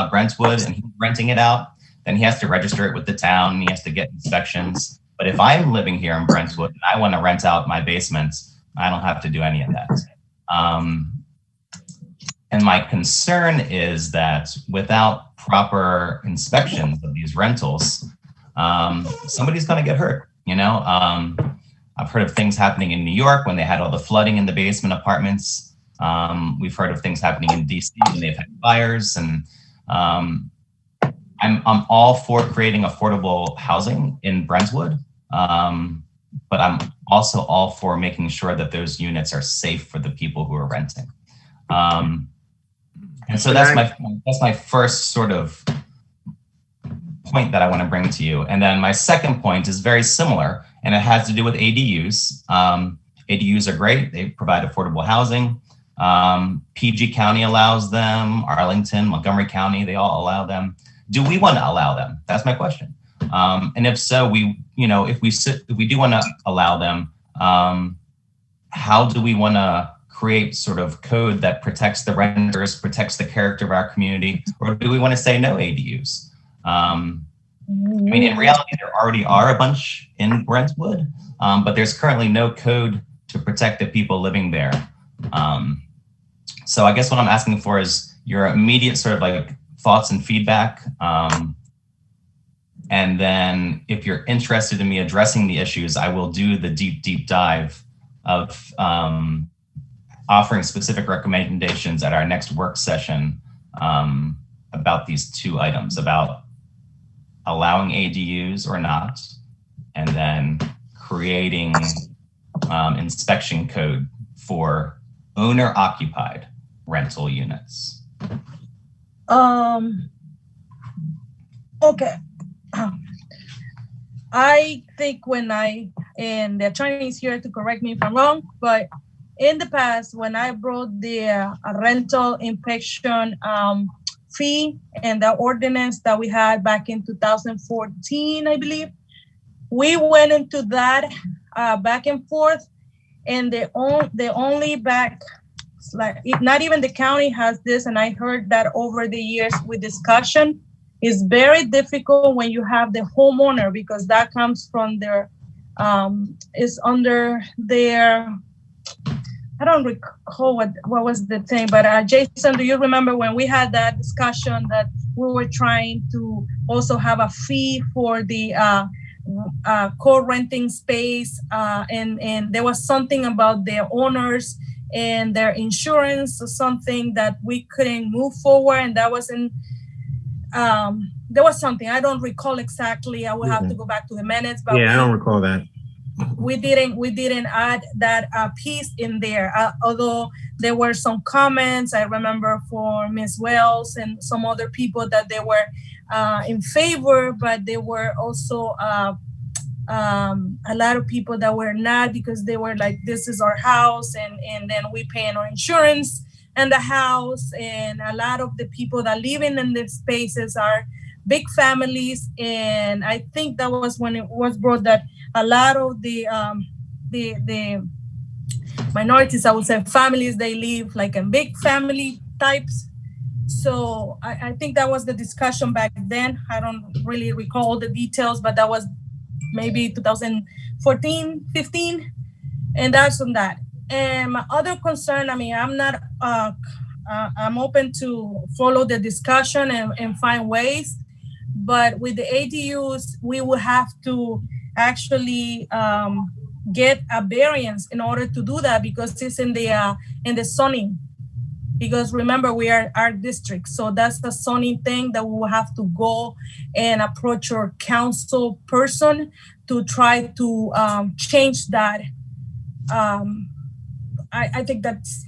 Brentwood and he's renting it out, then he has to register it with the town and he has to get inspections. But if I'm living here in Brentwood and I want to rent out my basement, I don't have to do any of that. And my concern is that without proper inspections of these rentals, somebody's going to get hurt. I've heard of things happening in New York when they had all the flooding in the basement apartments. We've heard of things happening in DC when they've had fires. And I'm all for creating affordable housing in Brentwood, but I'm also all for making sure that those units are safe for the people who are renting. And so that's my first sort of point that I want to bring to you. And then my second point is very similar, and it has to do with ADUs. ADUs are great. They provide affordable housing. PG County allows them, Arlington, Montgomery County, they all allow them. Do we want to allow them? That's my question. And if so, if we do want to allow them, how do we want to create sort of code that protects the renters, protects the character of our community, or do we want to say no ADUs? In reality, there already are a bunch in Brentwood, but there's currently no code to protect the people living there. So I guess what I'm asking for is your immediate sort of like thoughts and feedback. And then if you're interested in me addressing the issues, I will do the deep dive of offering specific recommendations at our next work session about these two items, about allowing ADUs or not, and then creating inspection code for owner-occupied rental units. Okay. I think and the attorney is here to correct me if I'm wrong, but in the past, when I brought the rental inspection fee and the ordinance that we had back in 2014, I believe, we went into that back and forth, and the only back, like not even the county has this, and I heard that over the years with discussion. It's very difficult when you have the homeowner, because that comes from their, is under their, I don't recall what was the thing, but Jason, do you remember when we had that discussion that we were trying to also have a fee for the co-renting space, and there was something about their owners and their insurance, or something that we couldn't move forward, and that wasn't, there was something, I don't recall exactly. I will have to go back to the minutes, but I don't recall that. We didn't add that piece in there, although there were some comments, I remember, for Ms. Wells and some other people that they were in favor, but there were also a lot of people that were not, because they were like, this is our house, and then we paying our insurance and the house, and a lot of the people that live in the spaces are big families. And I think that was when it was brought that a lot of the minorities, I would say families, they live like in big family types. So I think that was the discussion back then. I don't really recall the details, but that was maybe 2014, 15, and that's on that. And my other concern, I mean, I'm not, I'm open to follow the discussion and find ways, but with the ADUs, we will have to actually get a variance in order to do that, because it's in the zoning. Because remember, we are our district, so that's the zoning thing that we will have to go and approach our council person to try to change that. I think that's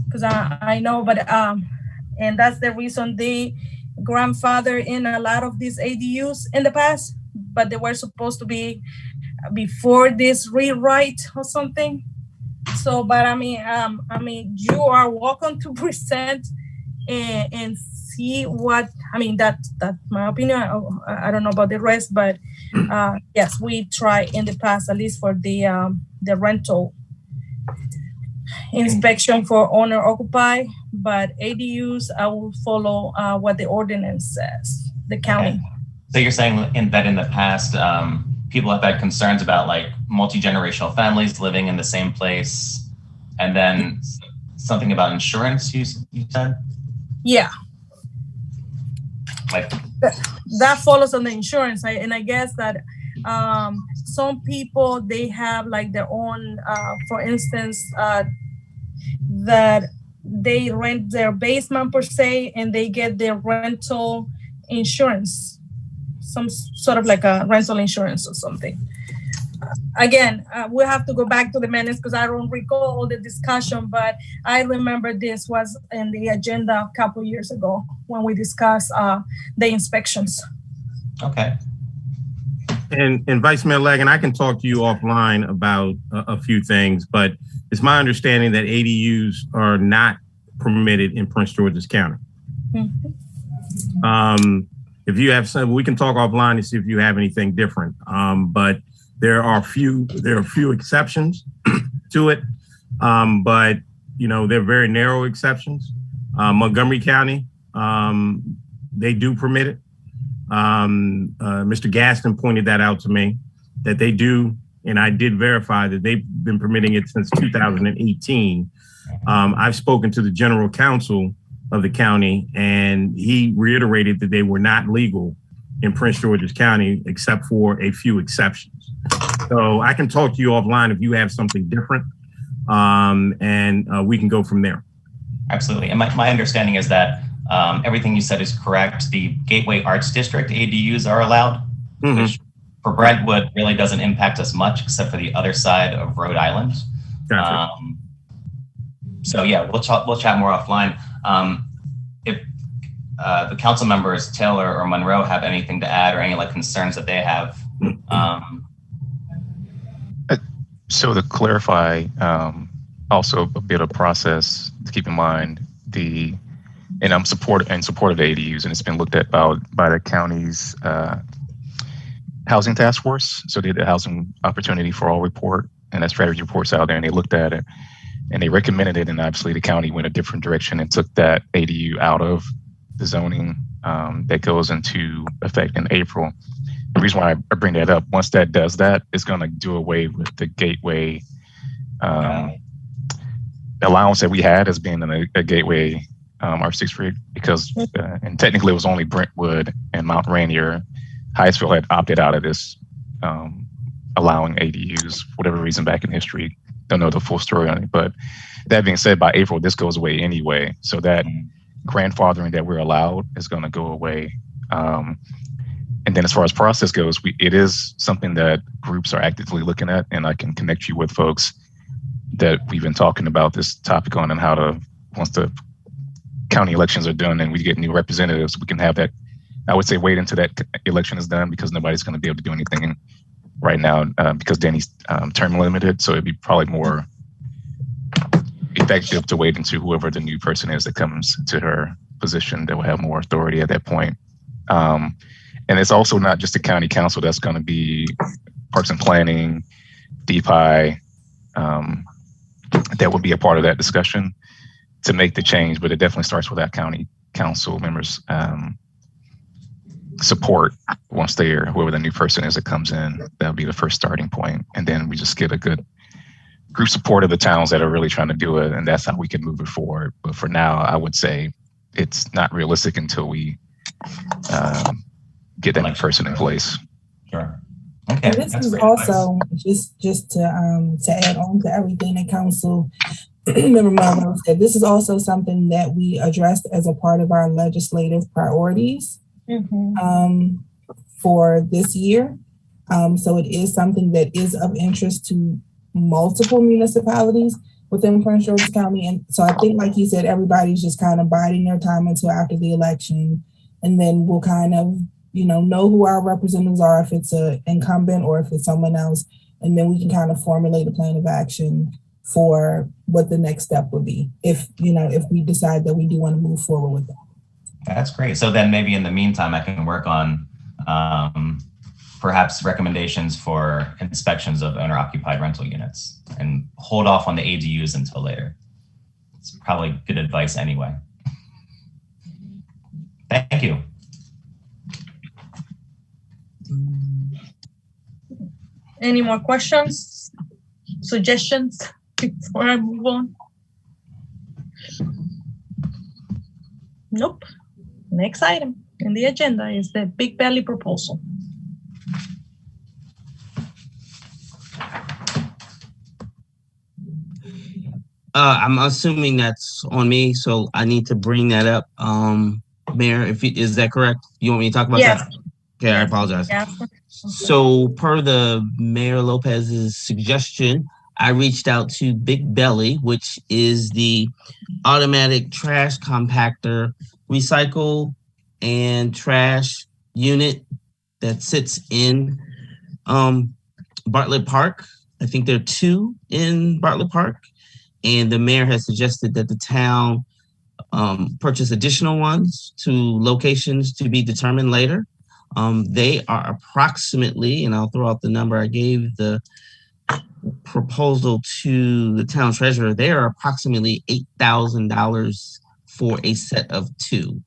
because I know, but and that's the reason they grandfather in a lot of these ADUs in the past, but they were supposed to be before this rewrite or something. So, but I mean, you are welcome to present and see what, I mean, that's my opinion. I don't know about the rest, but yes, we try in the past, at least for the rental inspection for owner occupy, but ADUs, I will follow what the ordinance says, the county. Okay. So you're saying that in the past, people have had concerns about like multi-generational families living in the same place, and then something about insurance, you said? Yeah. Like that follows on the insurance, and I guess that some people, they have like their own, for instance, that they rent their basement per se, and they get their rental insurance, some sort of like a rental insurance or something. Again, we have to go back to the minutes because I don't recall all the discussion, but I remember this was in the agenda a couple years ago when we discussed the inspections. Okay. And Vice Mayor Leggett, I can talk to you offline about a few things, but it's my understanding that ADUs are not permitted in Prince George's County. Mm-hmm. If you have some, we can talk offline to see if you have anything different. But there are a few exceptions to it, but you know, they're very narrow exceptions. Montgomery County, they do permit it. Mr. Gaston pointed that out to me, that they do, and I did verify that they've been permitting it since 2018. I've spoken to the general counsel of the county, and he reiterated that they were not legal in Prince George's County, except for a few exceptions. So I can talk to you offline if you have something different, and we can go from there. Absolutely. And my understanding is that everything you said is correct. The Gateway Arts District ADUs are allowed, mm-hmm. which for Brentwood really doesn't impact us much except for the other side of Rhode Island. Gotcha. So yeah, we'll chat more offline. If the council members, Taylor or Monroe, have anything to add or any like concerns that they have. So to clarify, also a bit of process to keep in mind, and I'm in support of the ADUs, and it's been looked at by the county's housing task force. So they did a housing opportunity for all report, and that strategy report's out there, and they looked at it and they recommended it, and obviously the county went a different direction and took that ADU out of the zoning that goes into effect in April. The reason why I bring that up, once that does that, it's going to do away with the gateway allowance that we had as being a gateway R6 rig, because and technically it was only Brentwood and Mount Rainier. Hyattsville had opted out of this allowing ADUs for whatever reason back in history. Don't know the full story on it, but that being said, by April this goes away anyway. So that grandfathering that we're allowed is going to go away. And then as far as process goes, it is something that groups are actively looking at, and I can connect you with folks that we've been talking about this topic on, and how to, once the county elections are done and we get new representatives, we can have that, I would say, wait until that election is done, because nobody's going to be able to do anything right now because Danny's term limited. So it'd be probably more effective to wait until whoever the new person is that comes to her position that will have more authority at that point. And it's also not just the county council that's going to be Parks and Planning, DPI, that would be a part of that discussion to make the change, but it definitely starts with that county council members' support. Once they're, whoever the new person is that comes in, that'll be the first starting point. And then we just get a good group support of the towns that are really trying to do it, and that's how we can move it forward. But for now, I would say it's not realistic until we get that new person in place. Sure. Okay. And this is also just to add on to everything that Council Member Melvin said. This is also something that we addressed as a part of our legislative priorities for this year. So it is something that is of interest to multiple municipalities within Prince George's County. And so I think, like you said, everybody's just kind of biding their time until after the election, and then we'll kind of know who our representatives are, if it's an incumbent or if it's someone else, and then we can kind of formulate a plan of action for what the next step would be if we decide that we do want to move forward with that. That's great. So then maybe in the meantime, I can work on perhaps recommendations for inspections of owner-occupied rental units and hold off on the ADUs until later. It's probably good advice anyway. Thank you. Any more questions, suggestions before I move on? Nope. Next item in the agenda is the Big Belly proposal. I'm assuming that's on me, so I need to bring that up. Mayor, is that correct? You want me to talk about that? Okay, I apologize. Yeah. So per the Mayor Lopez's suggestion, I reached out to Big Belly, which is the automatic trash compactor, recycle and trash unit that sits in Bartlett Park. I think there are 2 in Bartlett Park. And the mayor has suggested that the town purchase additional ones to locations to be determined later. They are approximately, and I'll throw out the number, I gave the proposal to the town treasurer, they are approximately $8,000 for a set of 2.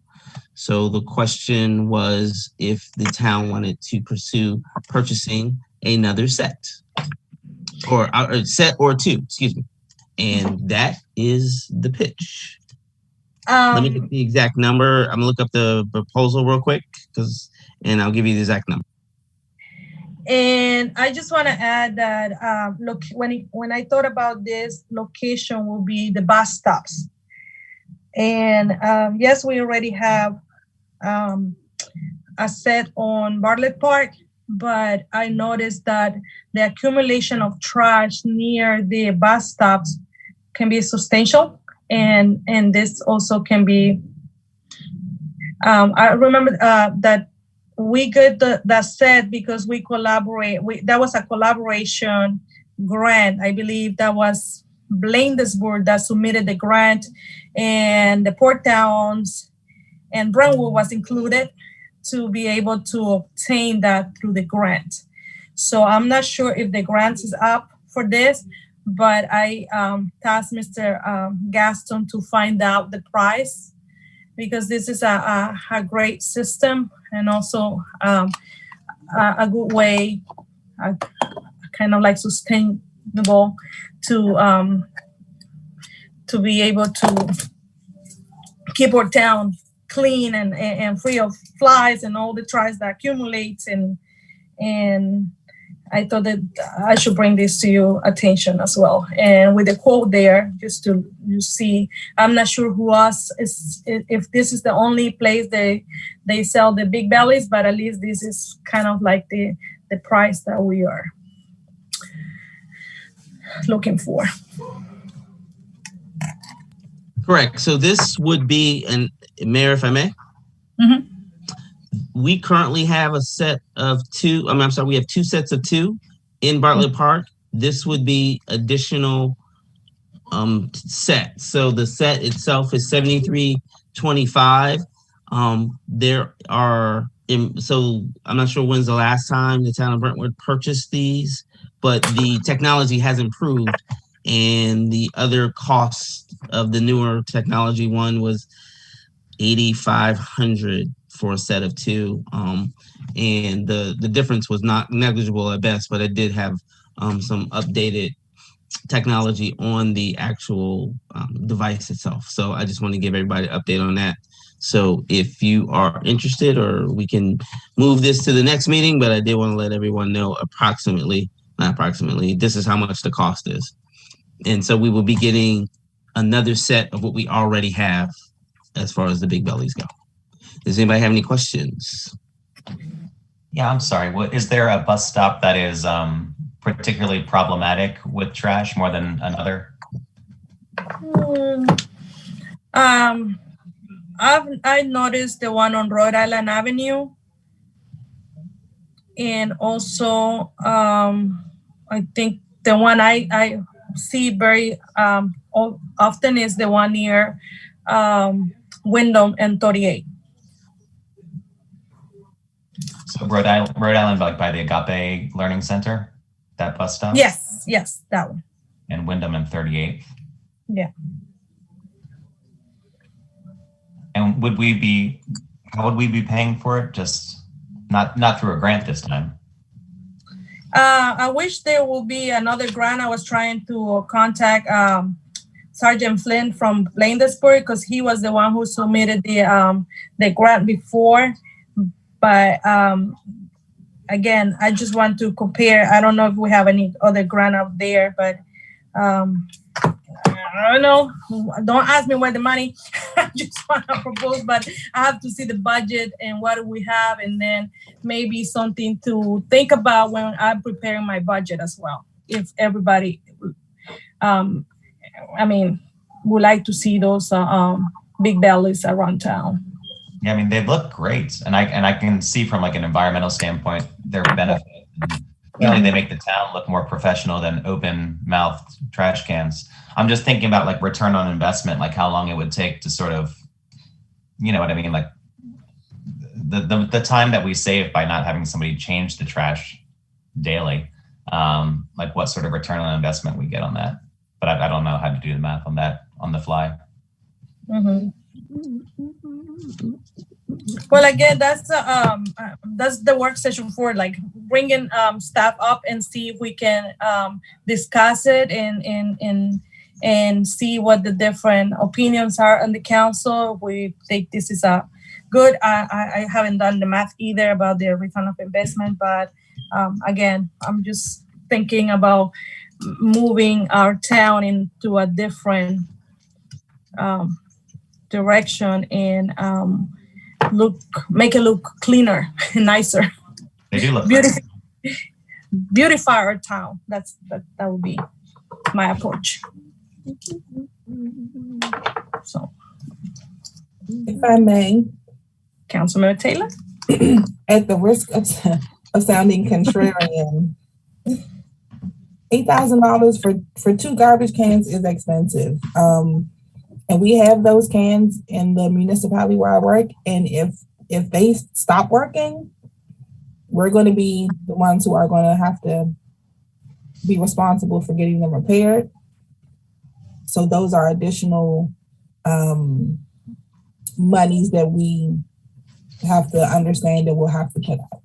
So the question was if the town wanted to pursue purchasing another set, or a set or 2, excuse me. And that is the pitch. Let me get the exact number. I'm gonna look up the proposal real quick, and I'll give you the exact number. And I just want to add that look, when I thought about this, location will be the bus stops. And yes, we already have a set on Bartlett Park, but I noticed that the accumulation of trash near the bus stops can be substantial, and this also can be. I remember that we got that set because we collaborate. That was a collaboration grant. I believe that was Bladensburg that submitted the grant, and the Port Towns and Brentwood was included to be able to obtain that through the grant. So I'm not sure if the grant is up for this, but I tasked Mr. Gaston to find out the price, because this is a great system and also a good way, kind of like sustainable to be able to keep our town clean and free of flies and all the trash that accumulates. And I thought that I should bring this to your attention as well. And with the quote there, just to you see, I'm not sure who else is, if this is the only place they sell the big bellies, but at least this is kind of like the price that we are looking for. Correct. So this would be, and Mayor, if I may, we currently have a set of two. I'm sorry, we have two sets of two in Bartlett Park. This would be additional set. So the set itself is $73.25. There are, so I'm not sure when's the last time the town of Brentwood purchased these, but the technology has improved, and the other cost of the newer technology one was $8,500 for a set of two, and the difference was not negligible at best, but it did have some updated technology on the actual device itself. So I just want to give everybody an update on that. So if you are interested, or we can move this to the next meeting, but I did want to let everyone know not approximately, this is how much the cost is. And so we will be getting another set of what we already have as far as the big bellies go. Does anybody have any questions? Yeah, I'm sorry. Is there a bus stop that is particularly problematic with trash more than another? I noticed the one on Rhode Island Avenue, and also I think the one I see very often is the one near Wyndham and 38. So Rhode Island, like by the Agape Learning Center, that bus stop? Yes, that one. And Wyndham and 38th? Yeah. And how would we be paying for it? Just not through a grant this time? I wish there will be another grant. I was trying to contact Sergeant Flynn from Bladensburg, because he was the one who submitted the grant before. But again, I just want to compare. I don't know if we have any other grant out there, but I don't know. Don't ask me where the money. I just want to propose, but I have to see the budget and what we have, and then maybe something to think about when I'm preparing my budget as well. If everybody, would like to see those big bellies around town. Yeah, I mean, they look great, and I can see from like an environmental standpoint their benefit. Really, they make the town look more professional than open-mouthed trash cans. I'm just thinking about like return on investment, like how long it would take to sort of, you know what I mean, like the time that we save by not having somebody change the trash daily, like what sort of return on investment we get on that. But I don't know how to do the math on that on the fly. Mm-hmm. Well, again, that's the work session for like bringing staff up and see if we can discuss it and see what the different opinions are on the council. We think this is a good. I haven't done the math either about the return of investment, but again, I'm just thinking about moving our town into a different direction and make it look cleaner and nicer. They They do look beautify our town. That would be my approach. So, if I may, Councilmember Taylor. At the risk of sounding contrarian, $8,000 for 2 garbage cans is expensive. And we have those cans in the municipality where I work. And if they stop working, we're going to be the ones who are going to have to be responsible for getting them repaired. So those are additional monies that we have to understand that we'll have to put out.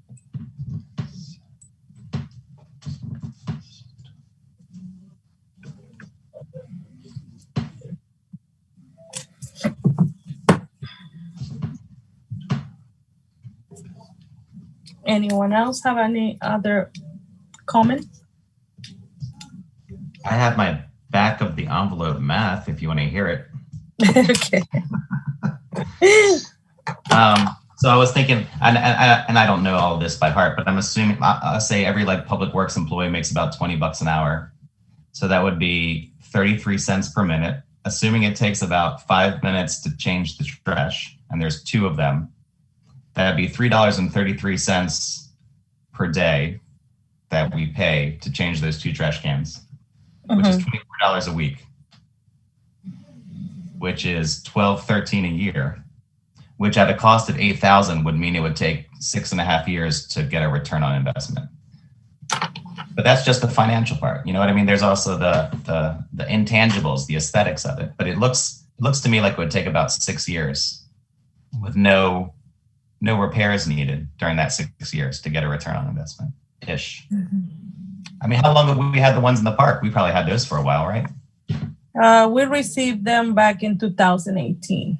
Anyone else have any other comment? I have my back of the envelope math if you want to hear it. Okay. So I was thinking, and I don't know all of this by heart, but I'm assuming, I'll say every like public works employee makes about $20 an hour. So that would be 33 cents per minute, assuming it takes about 5 minutes to change the trash, and there's 2 of them. That'd be $3.33 per day that we pay to change those 2 trash cans, which is $24 a week, which is $12.13 a year, which at a cost of $8,000 would mean it would take 6.5 years to get a return on investment. But that's just the financial part. You know what I mean? There's also the intangibles, the aesthetics of it. But it looks to me like it would take about 6 years with no repairs needed during that 6 years to get a return on investment ish. I mean, how long have we had the ones in the park? We probably had those for a while, right? We received them back in 2018.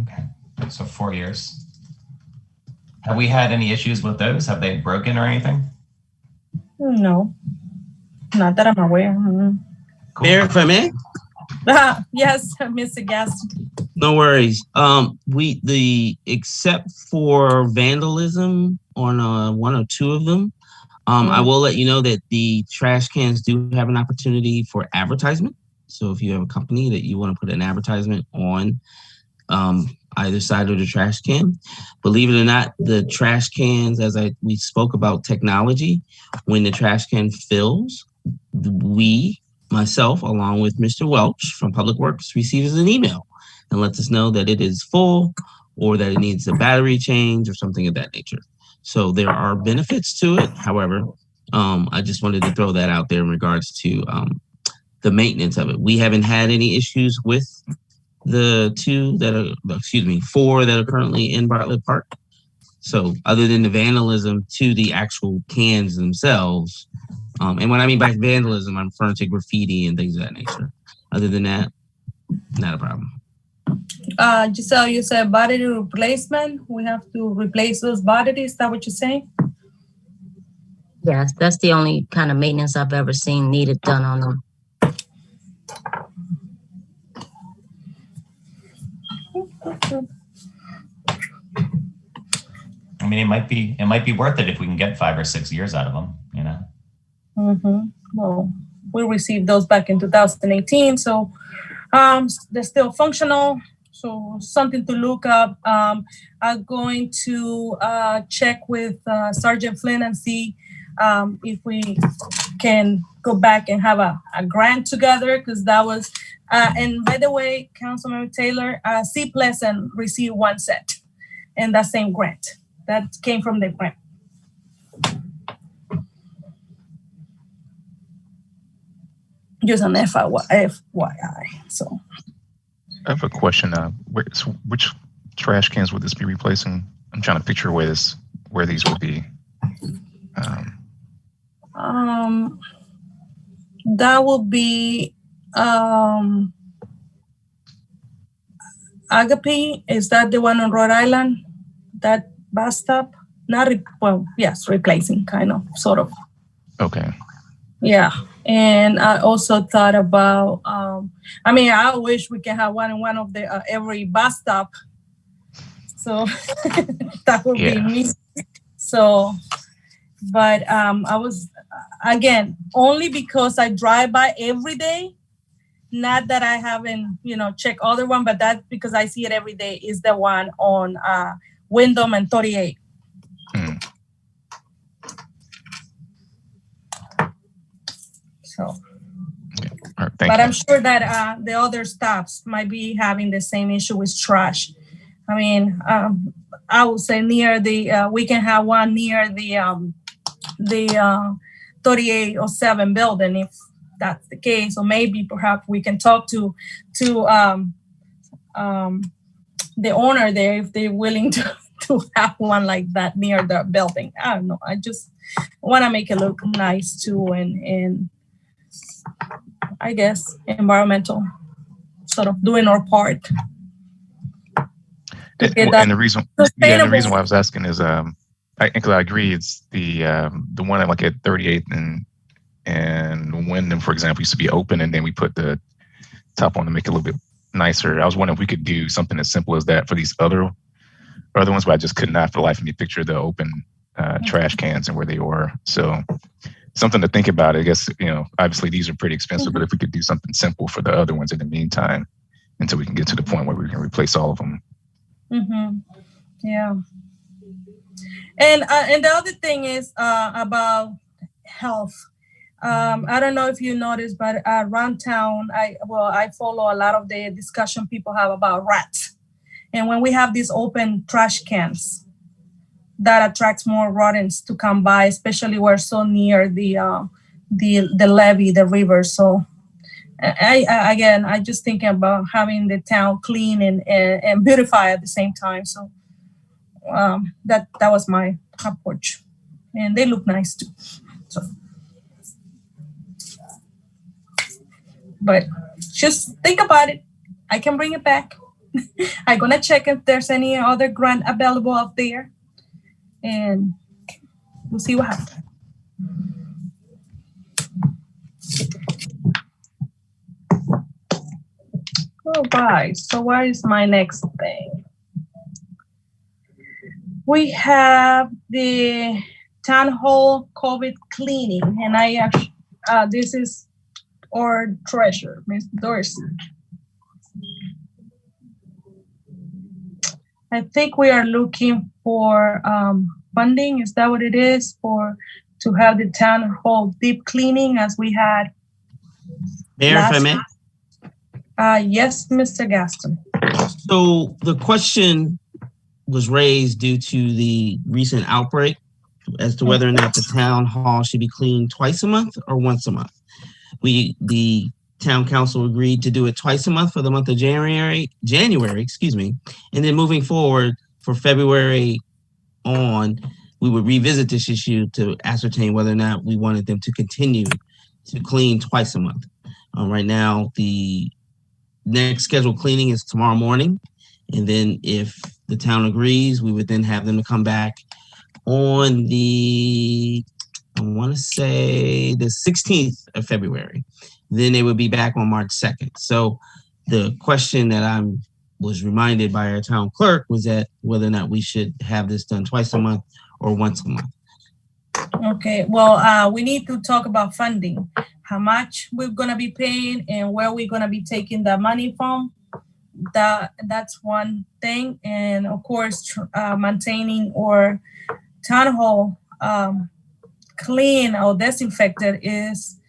Okay, so 4 years. Have we had any issues with those? Have they broken or anything? No, not that I'm aware. Cool. Mayor, if I may? Yes, Mr. Gaston. No worries. Except for vandalism on 1 or 2 of them, I will let you know that the trash cans do have an opportunity for advertisement. So if you have a company that you want to put an advertisement on either side of the trash can, believe it or not, the trash cans, we spoke about technology, when the trash can fills, myself, along with Mr. Welch from Public Works, receives an email and lets us know that it is full or that it needs a battery change or something of that nature. So there are benefits to it. However, I just wanted to throw that out there in regards to the maintenance of it. We haven't had any issues with the 4 that are currently in Bartlett Park. So other than the vandalism to the actual cans themselves, and when I mean by vandalism, I'm referring to graffiti and things of that nature. Other than that, not a problem. Giselle, you said battery replacement. We have to replace those batteries. Is that what you're saying? Yes, that's the only kind of maintenance I've ever seen needed done on them. I mean, it might be worth it if we can get 5 or 6 years out of them, you know? Well, we received those back in 2018, so they're still functional. So something to look up. I'm going to check with Sergeant Flynn and see if we can go back and have a grant together, because that was, and by the way, Councilmember Taylor, C Pleasant received 1 set in that same grant. That came from the grant. Just an FYI. So I have a question. Which trash cans would this be replacing? I'm trying to picture where these would be. That will be Agape. Is that the one on Rhode Island? That bus stop? Yes, replacing, kind of, sort of. Okay. Yeah. And I also thought about, I wish we can have one in one of the every bus stop. So that would be me. So But I was, again, only because I drive by every day. Not that I haven't, checked other one, but that's because I see it every day, is the one on Wyndham and 38. So, right, but I'm sure that the other stops might be having the same issue with trash. I mean, I would say near the, we can have one near the 3807 building if that's the case, or maybe perhaps we can talk to the owner there if they're willing to have one like that near the building. I don't know. I just want to make it look nice too, and I guess environmental, sort of doing our part. And the reason why I was asking is, I agree. It's the one like at 38th and Wyndham, for example, used to be open, and then we put the top on to make it a little bit nicer. I was wondering if we could do something as simple as that for these other ones, but I just could not for the life of me picture the open trash cans and where they were. So something to think about. I guess, obviously these are pretty expensive, but if we could do something simple for the other ones in the meantime, until we can get to the point where we can replace all of them. Mm-hmm. Yeah. And the other thing is about health. I don't know if you noticed, but around town, I follow a lot of the discussion people have about rats. And when we have these open trash cans, that attracts more rodents to come by, especially we're so near the levee, the river. So I just thinking about having the town clean and beautify at the same time. So that was my approach, and they look nice too. So, but just think about it. I can bring it back. I'm gonna check if there's any other grant available out there, and we'll see what happens. All right, so what is my next thing? We have the town hall COVID cleaning, and this is our treasurer, Ms. Dorsey. I think we are looking for funding. Is that what it is, to have the town hall deep cleaning as we had? Mayor, if I may? Yes, Mr. Gaston. So the question was raised due to the recent outbreak as to whether or not the town hall should be cleaned twice a month or once a month. The town council agreed to do it twice a month for the month of January, and then moving forward for February on, we would revisit this issue to ascertain whether or not we wanted them to continue to clean twice a month. Right now, the next scheduled cleaning is tomorrow morning, and then if the town agrees, we would then have them to come back on I want to say the 16th of February. Then they would be back on March 2nd. So the question that I was reminded by our town clerk was that whether or not we should have this done twice a month or once a month. Okay, well, we need to talk about funding, how much we're going to be paying and where we're going to be taking the money from. That's one thing. And of course, maintaining our town hall clean or disinfected is,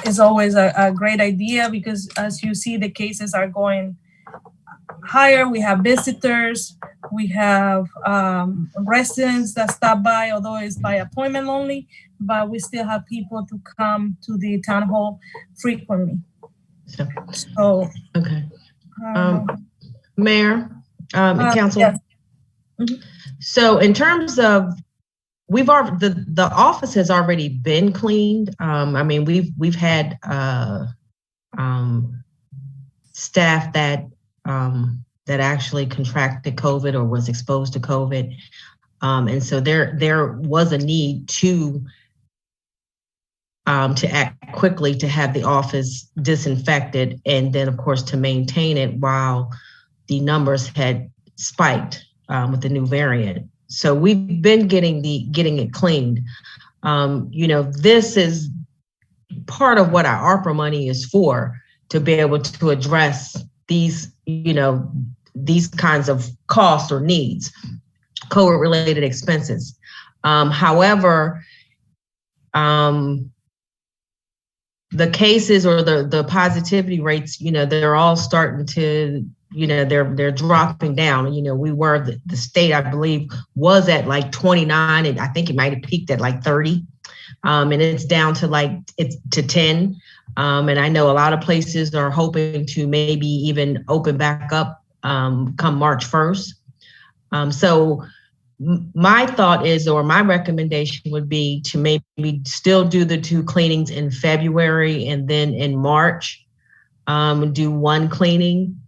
is always a great idea, because as you see, the cases are going higher. We have visitors, we have residents that stop by, although it's by appointment only, but we still have people to come to the town hall frequently. So, okay. Mayor, Council. Yes. Mm-hmm. So in terms of, the office has already been cleaned. We've had staff that actually contracted COVID or was exposed to COVID, and so there was a need to act quickly to have the office disinfected, and then of course to maintain it while the numbers had spiked with the new variant. So we've been getting it cleaned. This is part of what our ARPA money is for, to be able to address these kinds of costs or needs, COVID-related expenses. However, the cases or the positivity rates, they're all starting to, they're dropping down. We were, the state, I believe, was at like 29, and I think it might have peaked at like 30. And it's down to to 10. And I know a lot of places are hoping to maybe even open back up come March 1st. So my thought is, or my recommendation would be, to maybe still do the 2 cleanings in February, and then in March, do 1 cleaning,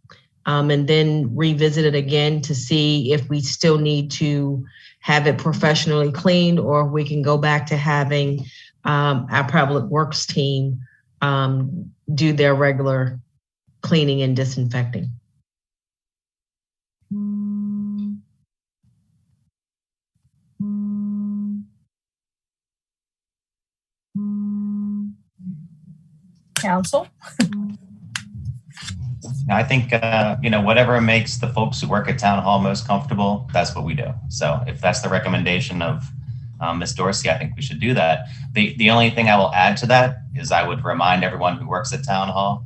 and then revisit it again to see if we still need to have it professionally cleaned, or we can go back to having our public works team do their regular cleaning and disinfecting. Council? I think, whatever makes the folks who work at Town Hall most comfortable, that's what we do. So if that's the recommendation of Ms. Dorsey, I think we should do that. The only thing I will add to that is I would remind everyone who works at Town Hall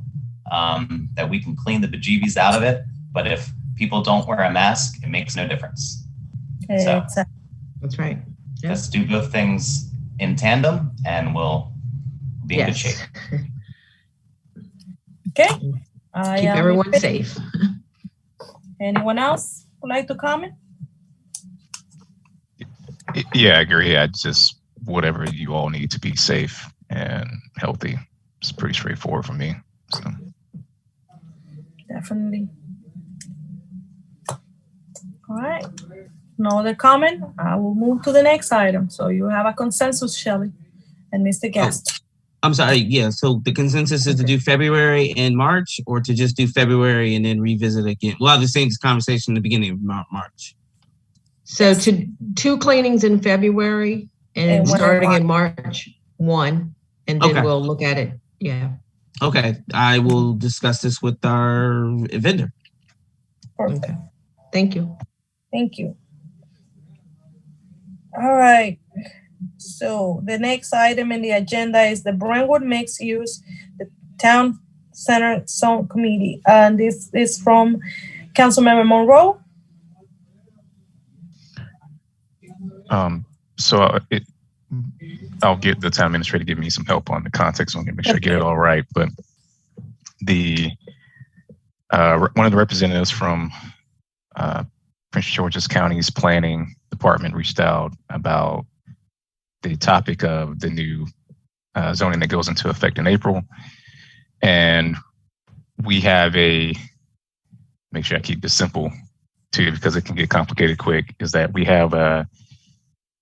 that we can clean the bejeebies out of it, but if people don't wear a mask, it makes no difference. So that's right. Yep. Let's do both things in tandem, and we'll be in good shape. Okay. Keep everyone safe. Anyone else would like to comment? Yeah, I agree. I just, whatever you all need to be safe and healthy, it's pretty straightforward for me. So. Definitely. All right. No other comment? I will move to the next item. So you have a consensus, Shelley and Mr. Gaston. I'm sorry. Yeah. So the consensus is to do February and March, or to just do February and then revisit again. We'll have the same conversation in the beginning of March. So to 2 cleanings in February and starting in March 1, and then we'll look at it. Yeah. Okay. I will discuss this with our vendor. Perfect. Okay. Thank you. Thank you. All right. So the next item in the agenda is the Brentwood Mixed Use, the Town Center Zone Committee. And this is from Councilmember Monroe. I'll get the town administrator to give me some help on the context. I'm gonna make sure I get it all right. But one of the representatives from Prince George's County's planning department reached out about the topic of the new zoning that goes into effect in April. And we have make sure I keep this simple too, because it can get complicated quick, is that we have a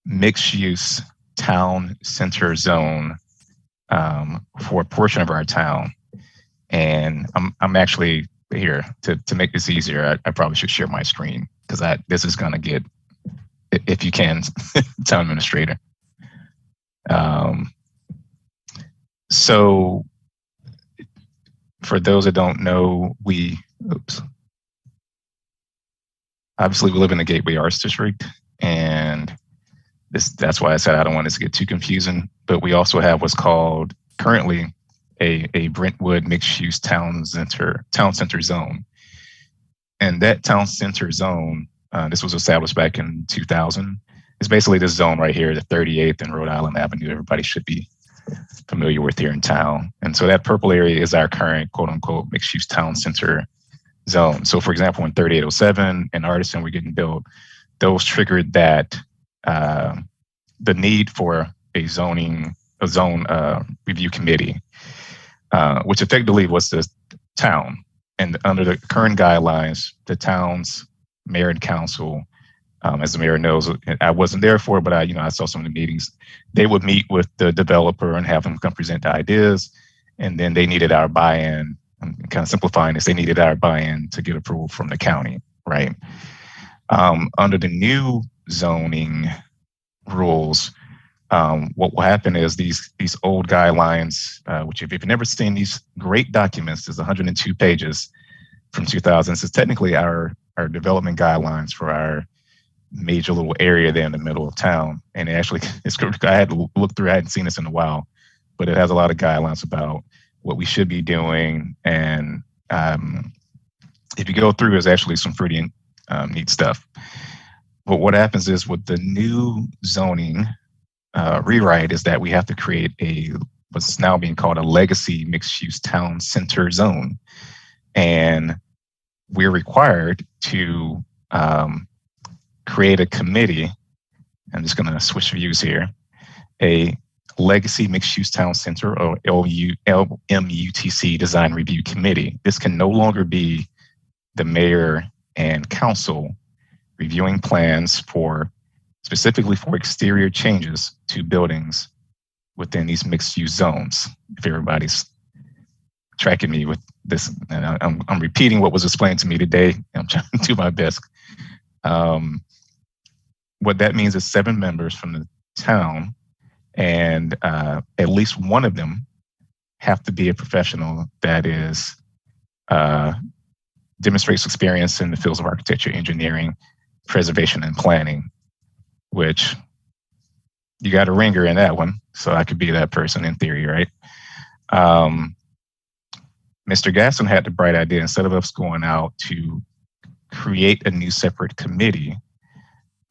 mixed use town center zone for a portion of our town. And I'm actually here to make this easier. I probably should share my screen, because this is going to get, if you can, town administrator. So for those that don't know, obviously we live in the Gateway Arts District, and that's why I said I don't want this to get too confusing, but we also have what's called currently a Brentwood mixed use town center zone. And that town center zone, this was established back in 2000. It's basically this zone right here, the 38th and Rhode Island Avenue. Everybody should be familiar with here in town. And so that purple area is our current quote unquote mixed use town center zone. So for example, when 3807 and Artisan were getting built, those triggered that the need for a zone review committee, which effectively was the town. And under the current guidelines, the town's mayor and council, as the mayor knows, I wasn't there for it, but I saw some of the meetings. They would meet with the developer and have them come present the ideas, and then they needed our buy-in. I'm kind of simplifying this. They needed our buy-in to get approval from the county, right? Under the new zoning rules, what will happen is these old guidelines, which if you've never seen these great documents, there's 102 pages from 2000. This is technically our development guidelines for our major little area there in the middle of town. And actually, I had to look through, I hadn't seen this in a while, but it has a lot of guidelines about what we should be doing. And if you go through, there's actually some pretty neat stuff. But what happens is with the new zoning rewrite is that we have to create what's now being called a legacy mixed-use town center zone. And we're required to create a committee. I'm just going to switch views here. A Legacy Mixed-Use Town Center, or LMUTC Design Review Committee. This can no longer be the mayor and council reviewing plans specifically for exterior changes to buildings within these mixed-use zones. If everybody's tracking me with this, and I'm repeating what was explained to me today. I'm trying to do my best. What that means is 7 members from the town, and at least one of them have to be a professional that is demonstrates experience in the fields of architecture, engineering, preservation, and planning, which you got a ringer in that one. So I could be that person in theory, right? Mr. Gaston had the bright idea, instead of us going out to create a new separate committee,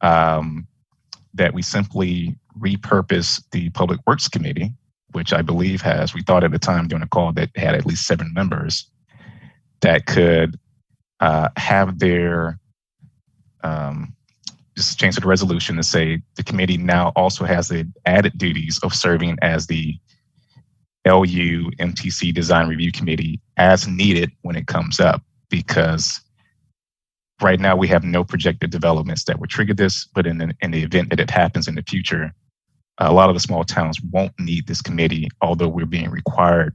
that we simply repurpose the Public Works Committee, which I believe we thought at the time during the call that had at least 7 members that could have their, just change the resolution to say the committee now also has the added duties of serving as the LU MTC Design Review Committee as needed when it comes up, because right now we have no projected developments that would trigger this, but in the event that it happens in the future, a lot of the small towns won't need this committee, although we're being required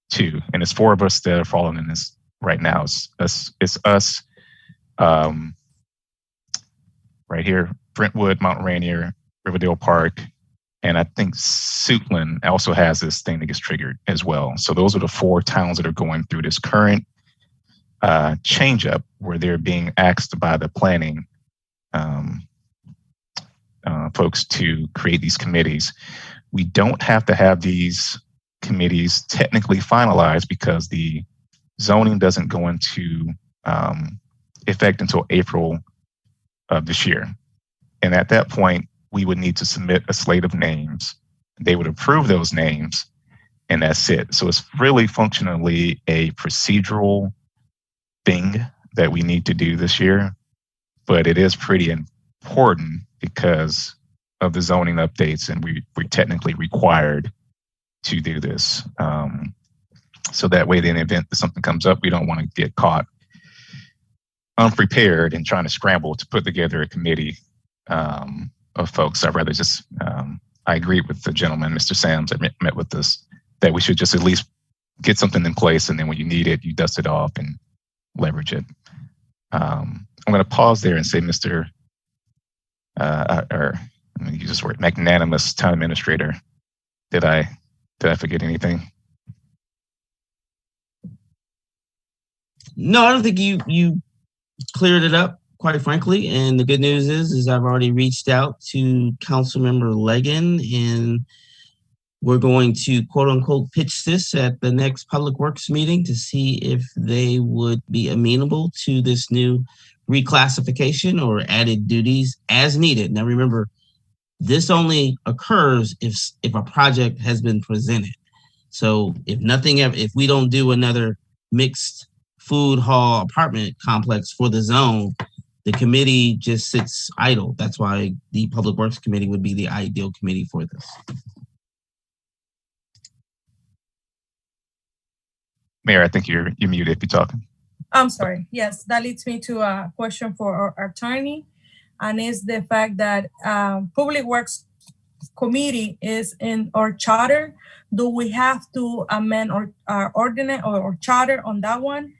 to. And it's 4 of us that are following in this right now. It's us right here, Brentwood, Mount Rainier, Riverdale Park, and I think Suitland also has this thing that gets triggered as well. So those are the 4 towns that are going through this current change up where they're being asked by the planning folks to create these committees. We don't have to have these committees technically finalized because the zoning doesn't go into effect until April of this year. And at that point, we would need to submit a slate of names. They would approve those names, and that's it. So it's really functionally a procedural thing that we need to do this year, but it is pretty important because of the zoning updates, and we're technically required to do this. So that way, in the event that something comes up, we don't want to get caught unprepared and trying to scramble to put together a committee of folks. I'd rather just, I agree with the gentleman, Mr. Sams, that met with us, that we should just at least get something in place, and then when you need it, you dust it off and leverage it. I'm going to pause there and say, Mr. I'm going to use this word, magnanimous town administrator. Did I forget anything? No, I don't think you cleared it up, quite frankly. And the good news is I've already reached out to Councilmember Leggin, and we're going to quote unquote pitch this at the next Public Works meeting to see if they would be amenable to this new reclassification or added duties as needed. Now remember, this only occurs if a project has been presented. So if we don't do another mixed food hall apartment complex for the zone, the committee just sits idle. That's why the Public Works Committee would be the ideal committee for this. Mayor, I think you're muted if you're talking. I'm sorry. Yes, that leads me to a question for our attorney, and is the fact that Public Works Committee is in our charter. Do we have to amend our ordinance or charter on that one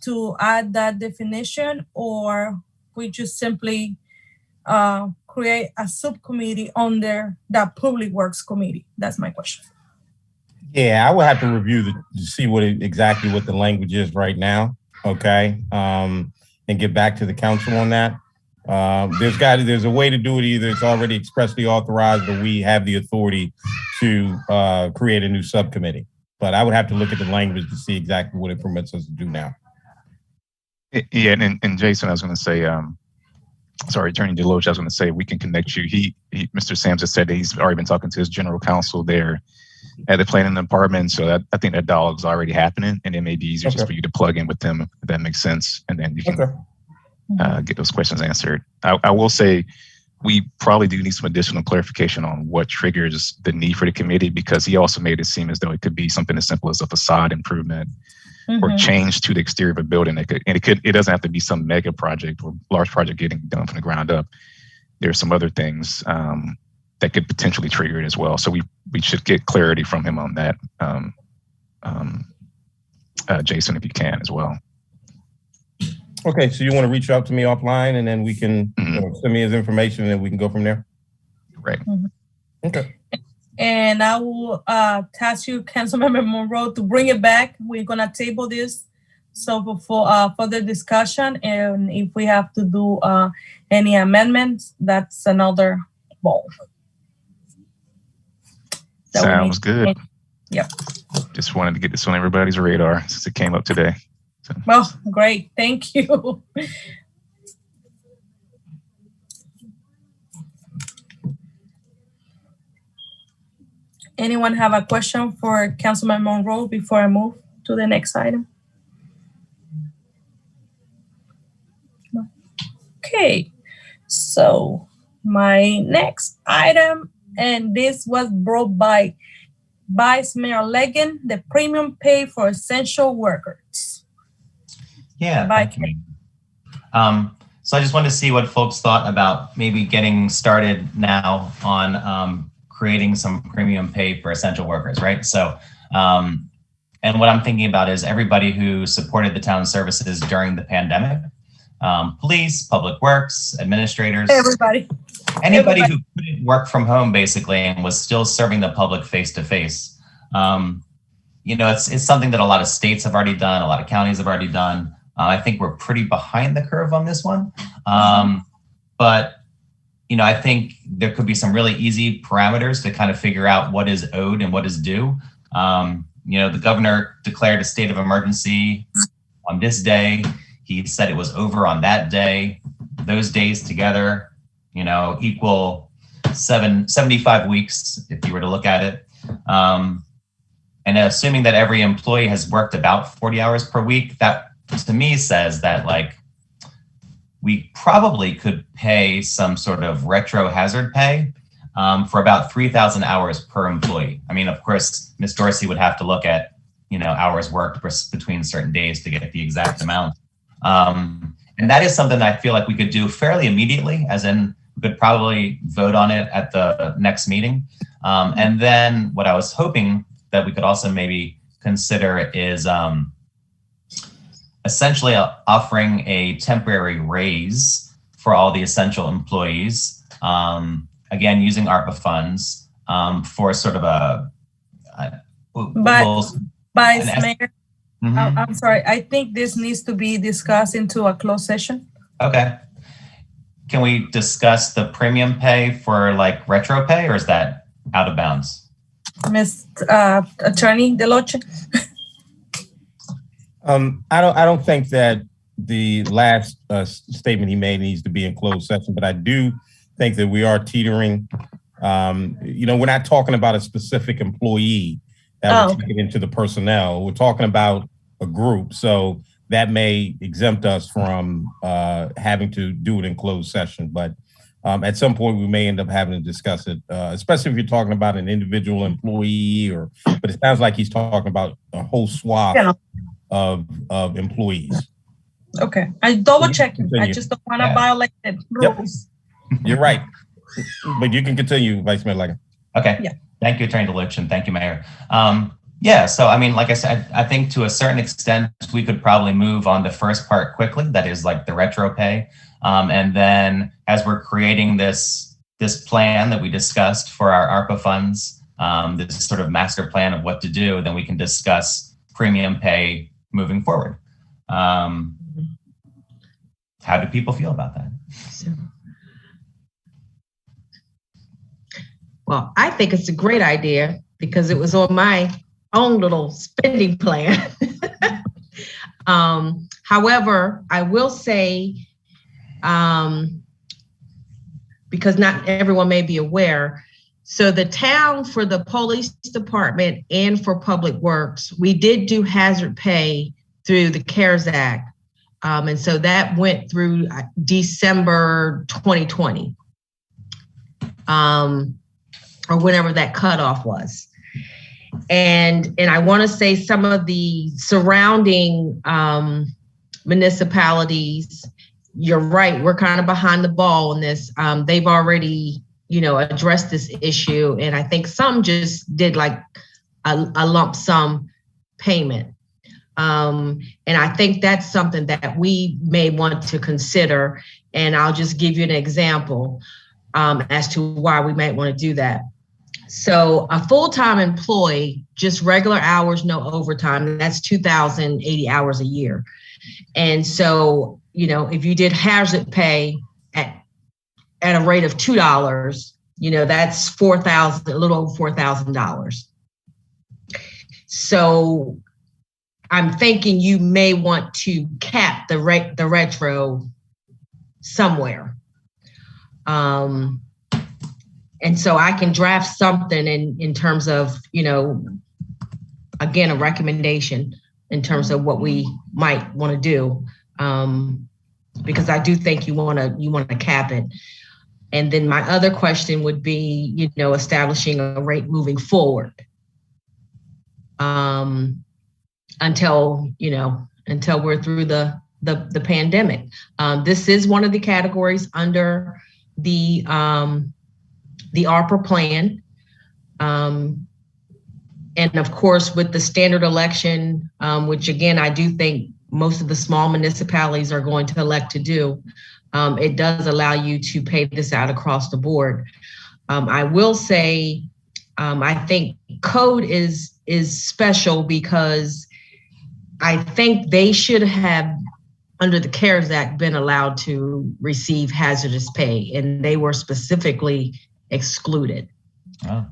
to add that definition, or we just simply create a subcommittee under that Public Works Committee? That's my question. Yeah, I would have to review to see exactly what the language is right now. Okay, and get back to the council on that. There's a way to do it. Either it's already expressly authorized, or we have the authority to create a new subcommittee. But I would have to look at the language to see exactly what it permits us to do now. Yeah, and Jason, I was going to say, sorry, Attorney Deloach, I was going to say we can connect you. Mr. Sams has said that he's already been talking to his general counsel there at the planning department. So I think that dialogue's already happening, and it may be easier just for you to plug in with them, if that makes sense, and then you can get those questions answered. I will say we probably do need some additional clarification on what triggers the need for the committee, because he also made it seem as though it could be something as simple as a facade improvement or change to the exterior of a building. It doesn't have to be some mega project or large project getting done from the ground up. There's some other things that could potentially trigger it as well. So we should get clarity from him on that, Jason, if you can as well. Okay, so you want to reach out to me offline, and then we can send me his information, and then we can go from there? Right. Okay. And I will task you, Councilmember Monroe, to bring it back. We're going to table this so for further discussion, and if we have to do any amendments, that's another ball. Sounds good. Yep. Just wanted to get this on everybody's radar since it came up today. So. Well, great. Thank you. Anyone have a question for Councilman Monroe before I move to the next item? No. Okay. So my next item, and this was brought by Vice Mayor Leggett, the premium pay for essential workers. Yeah, thank you. So I just wanted to see what folks thought about maybe getting started now on creating some premium pay for essential workers, right? So, and what I'm thinking about is everybody who supported the town services during the pandemic, police, public works, administrators, anybody who couldn't work from home basically and was still serving the public face to face. You know, it's something that a lot of states have already done, a lot of counties have already done. I think we're pretty behind the curve on this one. But, you know, I think there could be some really easy parameters to kind of figure out what is owed and what is due. You know, the governor declared a state of emergency on this day. He said it was over on that day. Those days together, you know, equal 75 weeks if you were to look at it. And assuming that every employee has worked about 40 hours per week, that to me says that like we probably could pay some sort of retro hazard pay for about 3,000 hours per employee. I mean, of course, Ms. Dorsey would have to look at, you know, hours worked between certain days to get the exact amount. And that is something that I feel like we could do fairly immediately, as in we could probably vote on it at the next meeting. And then what I was hoping that we could also maybe consider is essentially offering a temporary raise for all the essential employees, again, using ARPA funds for sort of Vice Mayor, I'm sorry, I think this needs to be discussed into a closed session. Okay. Can we discuss the premium pay for like retro pay, or is that out of bounds? Ms. Attorney Deloach? I don't think that the last statement he made needs to be in closed session, but I do think that we are teetering. You know, we're not talking about a specific employee that would get into the personnel. We're talking about a group, so that may exempt us from having to do it in closed session. But at some point, we may end up having to discuss it, especially if you're talking about an individual employee. But it sounds like he's talking about a whole swath of employees. Okay, I double checking. I just don't want to violate the rules. Yep. You're right, but you can continue, Vice Mayor Leggett. Okay. Yeah. Thank you, Attorney Deloach, and thank you, Mayor. Yeah, so I mean, like I said, I think to a certain extent, we could probably move on the first part quickly, that is like the retro pay. And then as we're creating this plan that we discussed for our ARPA funds, this sort of master plan of what to do, then we can discuss premium pay moving forward. How do people feel about that? Well, I think it's a great idea because it was on my own little spending plan. However, I will say, because not everyone may be aware, so the town, for the police department and for public works, we did do hazard pay through the CARES Act. And so that went through December 2020, or whenever that cutoff was. And I want to say some of the surrounding municipalities, you're right, we're kind of behind the ball on this. They've already, addressed this issue. And I think some just did like a lump sum payment. And I think that's something that we may want to consider. And I'll just give you an example as to why we might want to do that. So a full-time employee, just regular hours, no overtime, that's 2,080 hours a year. And so, if you did hazard pay at a rate of $2, that's a little over $4,000. So I'm thinking you may want to cap the retro somewhere. And so I can draft something in terms of, again, a recommendation in terms of what we might want to do, because I do think you want to cap it. And then my other question would be, establishing a rate moving forward until we're through the pandemic. This is one of the categories under the ARPA plan. And of course, with the standard election, which again, I do think most of the small municipalities are going to elect to do, it does allow you to pay this out across the board. I will say, I think code is special because I think they should have, under the CARES Act, been allowed to receive hazardous pay, and they were specifically excluded. Oh.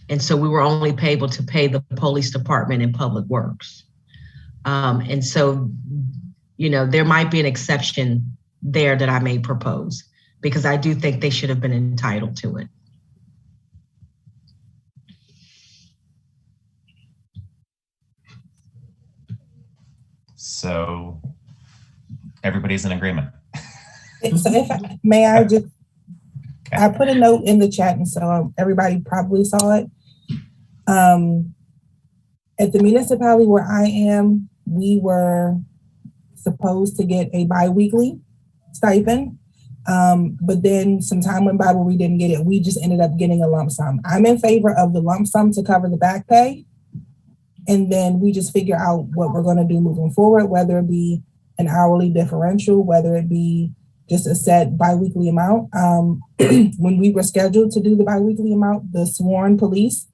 And so we were only able to pay the police department and public works. And so, there might be an exception there that I may propose, because I do think they should have been entitled to it. So everybody's in agreement. So may I just, I put a note in the chat, and so everybody probably saw it. At the municipality where I am, we were supposed to get a bi-weekly stipend, but then some time went by where we didn't get it. We just ended up getting a lump sum. I'm in favor of the lump sum to cover the back pay, and then we just figure out what we're going to do moving forward, whether it be an hourly differential, whether it be just a set bi-weekly amount. When we were scheduled to do the bi-weekly amount, the sworn police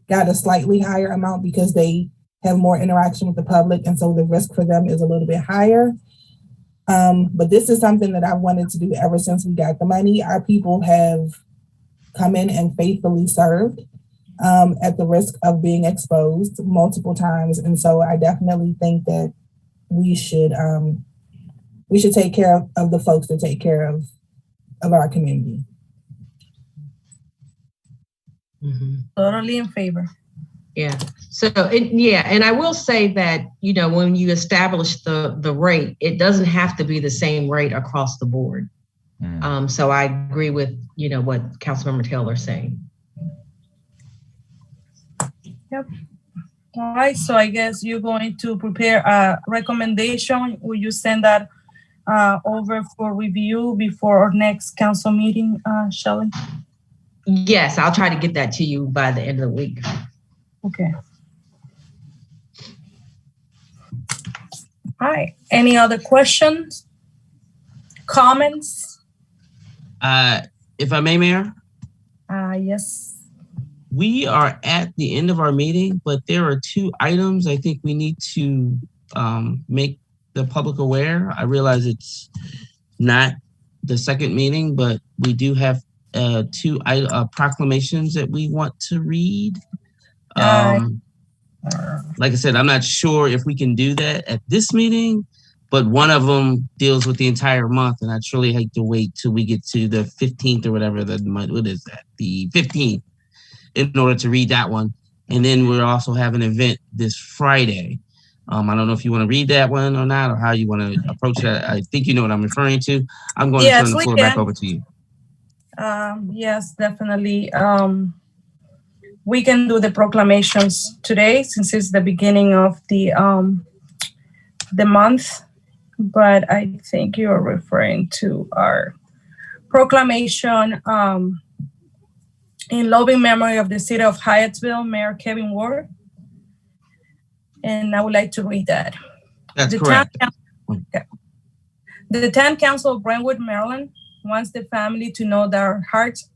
got a slightly higher amount because they have more interaction with the public, and so the risk for them is a little bit higher. But this is something that I wanted to do ever since we got the money. Our people have come in and faithfully served at the risk of being exposed multiple times. And so I definitely think that we should take care of the folks that take care of our community. Mm-hmm. Totally in favor. Yeah. So, and I will say that, when you establish the rate, it doesn't have to be the same rate across the board. So I agree with, what Councilmember Taylor is saying. Yep. All right. So I guess you're going to prepare a recommendation. Will you send that over for review before our next council meeting, Shelley? Yes, I'll try to get that to you by the end of the week. Okay. All right. Any other questions? Comments? If I may, Mayor? Yes. We are at the end of our meeting, but there are 2 items I think we need to make the public aware. I realize it's not the second meeting, but we do have 2 proclamations that we want to read. Like I said, I'm not sure if we can do that at this meeting, but one of them deals with the entire month, and I truly hate to wait till we get to the 15th or whatever the month. What is that? The 15th, in order to read that one. And then we'll also have an event this Friday. I don't know if you want to read that one or not, or how you want to approach that. I think you know what I'm referring to. I'm going to turn the floor back over to you. Yes, definitely. We can do the proclamations today since it's the beginning of the month, but I think you're referring to our proclamation in loving memory of the city of Hyattsville, Mayor Kevin Ward. And I would like to read that. That's correct. The Town Council of Brentwood, Maryland wants the family to know that our hearts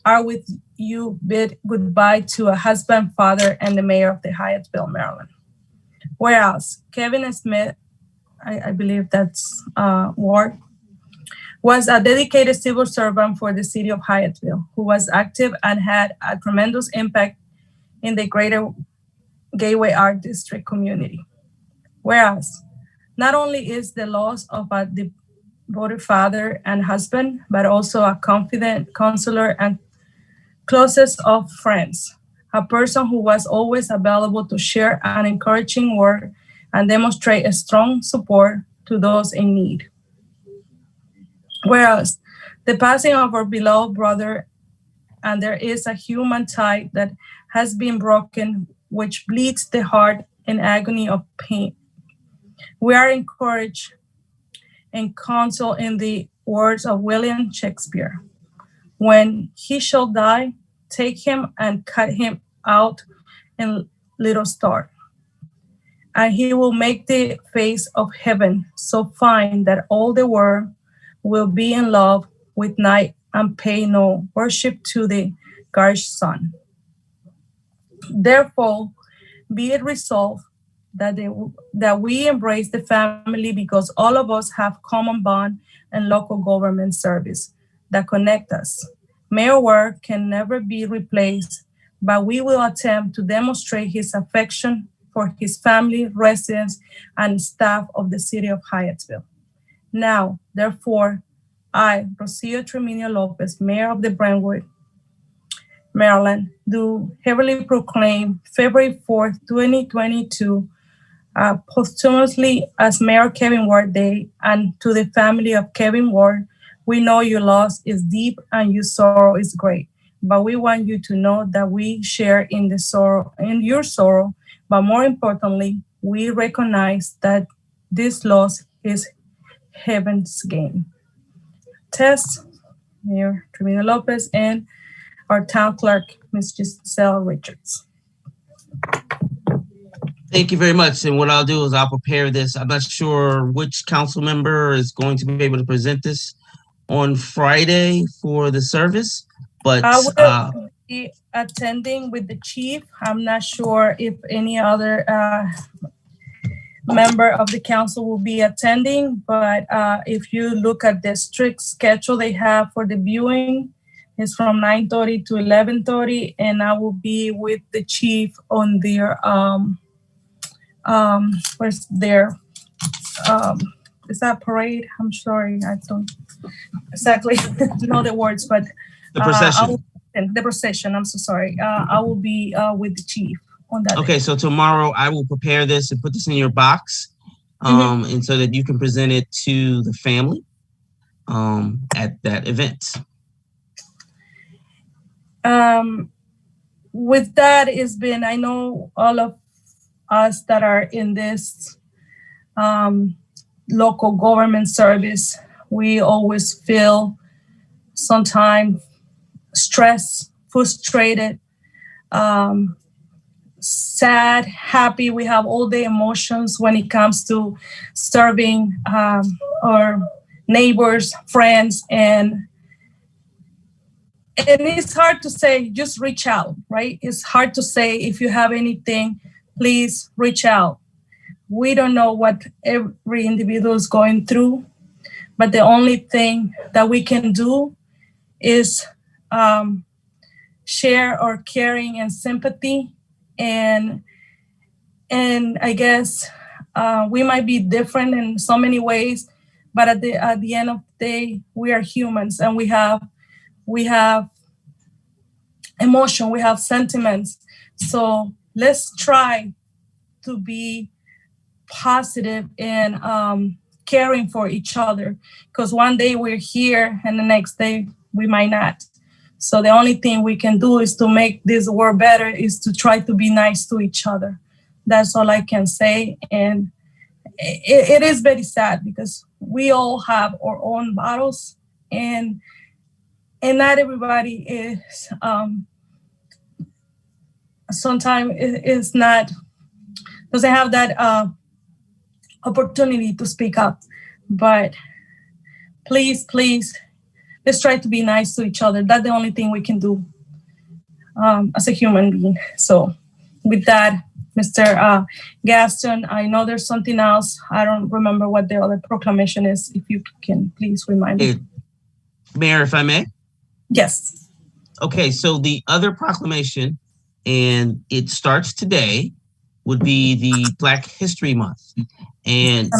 are with you. Bid goodbye to a husband, father, and the mayor of the Hyattsville, Maryland. Whereas Kevin Smith, I believe that's Ward, was a dedicated civil servant for the city of Hyattsville, who was active and had a tremendous impact in the greater Gateway Art District community. Whereas not only is the loss of a devoted father and husband, but also a confident counselor and closest of friends, a person who was always available to share an encouraging word and demonstrate a strong support to those in need. Whereas the passing of our beloved brother, and there is a human tie that has been broken, which bleeds the heart in agony of pain. We are encouraged and counsel in the words of William Shakespeare. When he shall die, take him and cut him out in little star. And he will make the face of heaven so fine that all the world will be in love with night and pay no worship to the garnished sun. Therefore, be it resolved that we embrace the family, because all of us have common bond and local government service that connect us. Mayor work can never be replaced, but we will attempt to demonstrate his affection for his family, residents, and staff of the city of Hyattsville. Now, therefore, I, Rocio Tremino Lopez, Mayor of the Brentwood, Maryland, do heavily proclaim February 4th, 2022, posthumously as Mayor Kevin Ward Day, and to the family of Kevin Ward, we know your loss is deep and your sorrow is great, but we want you to know that we share in the sorrow, in your sorrow, but more importantly, we recognize that this loss is heaven's gain. Tess, Mayor Tremino Lopez, and our town clerk, Ms. Giselle Richards. Thank you very much. And what I'll do is I'll prepare this. I'm not sure which council member is going to be able to present this on Friday for the service, but I will be attending with the chief. I'm not sure if any other member of the council will be attending, but if you look at the strict schedule they have for the viewing, it's from 9:30 to 11:30, and I will be with the chief on their where's their is that parade? I'm sorry, I don't exactly know the words, but the procession. The procession, I'm so sorry. I will be with the chief on that. Okay, so tomorrow I will prepare this and put this in your box, and so that you can present it to the family at that event. With that, it's been, I know all of us that are in this local government service, we always feel sometimes stressed, frustrated, sad, happy. We have all the emotions when it comes to serving our neighbors, friends, and it's hard to say, just reach out, right? It's hard to say, if you have anything, please reach out. We don't know what every individual is going through, but the only thing that we can do is share our caring and sympathy. And I guess we might be different in so many ways, but at the end of the day, we are humans, and we have emotion, we have sentiments. So let's try to be positive and caring for each other, because one day we're here and the next day we might not. So the only thing we can do is to make this world better, is to try to be nice to each other. That's all I can say. And it is very sad, because we all have our own battles, and not everybody is sometimes is not, doesn't have that opportunity to speak up. But please, let's try to be nice to each other. That's the only thing we can do as a human being. So with that, Mr. Gaston, I know there's something else. I don't remember what the other proclamation is. If you can please remind me. Mayor, if I may? Yes. Okay, so the other proclamation, and it starts today, would be the Black History Month. And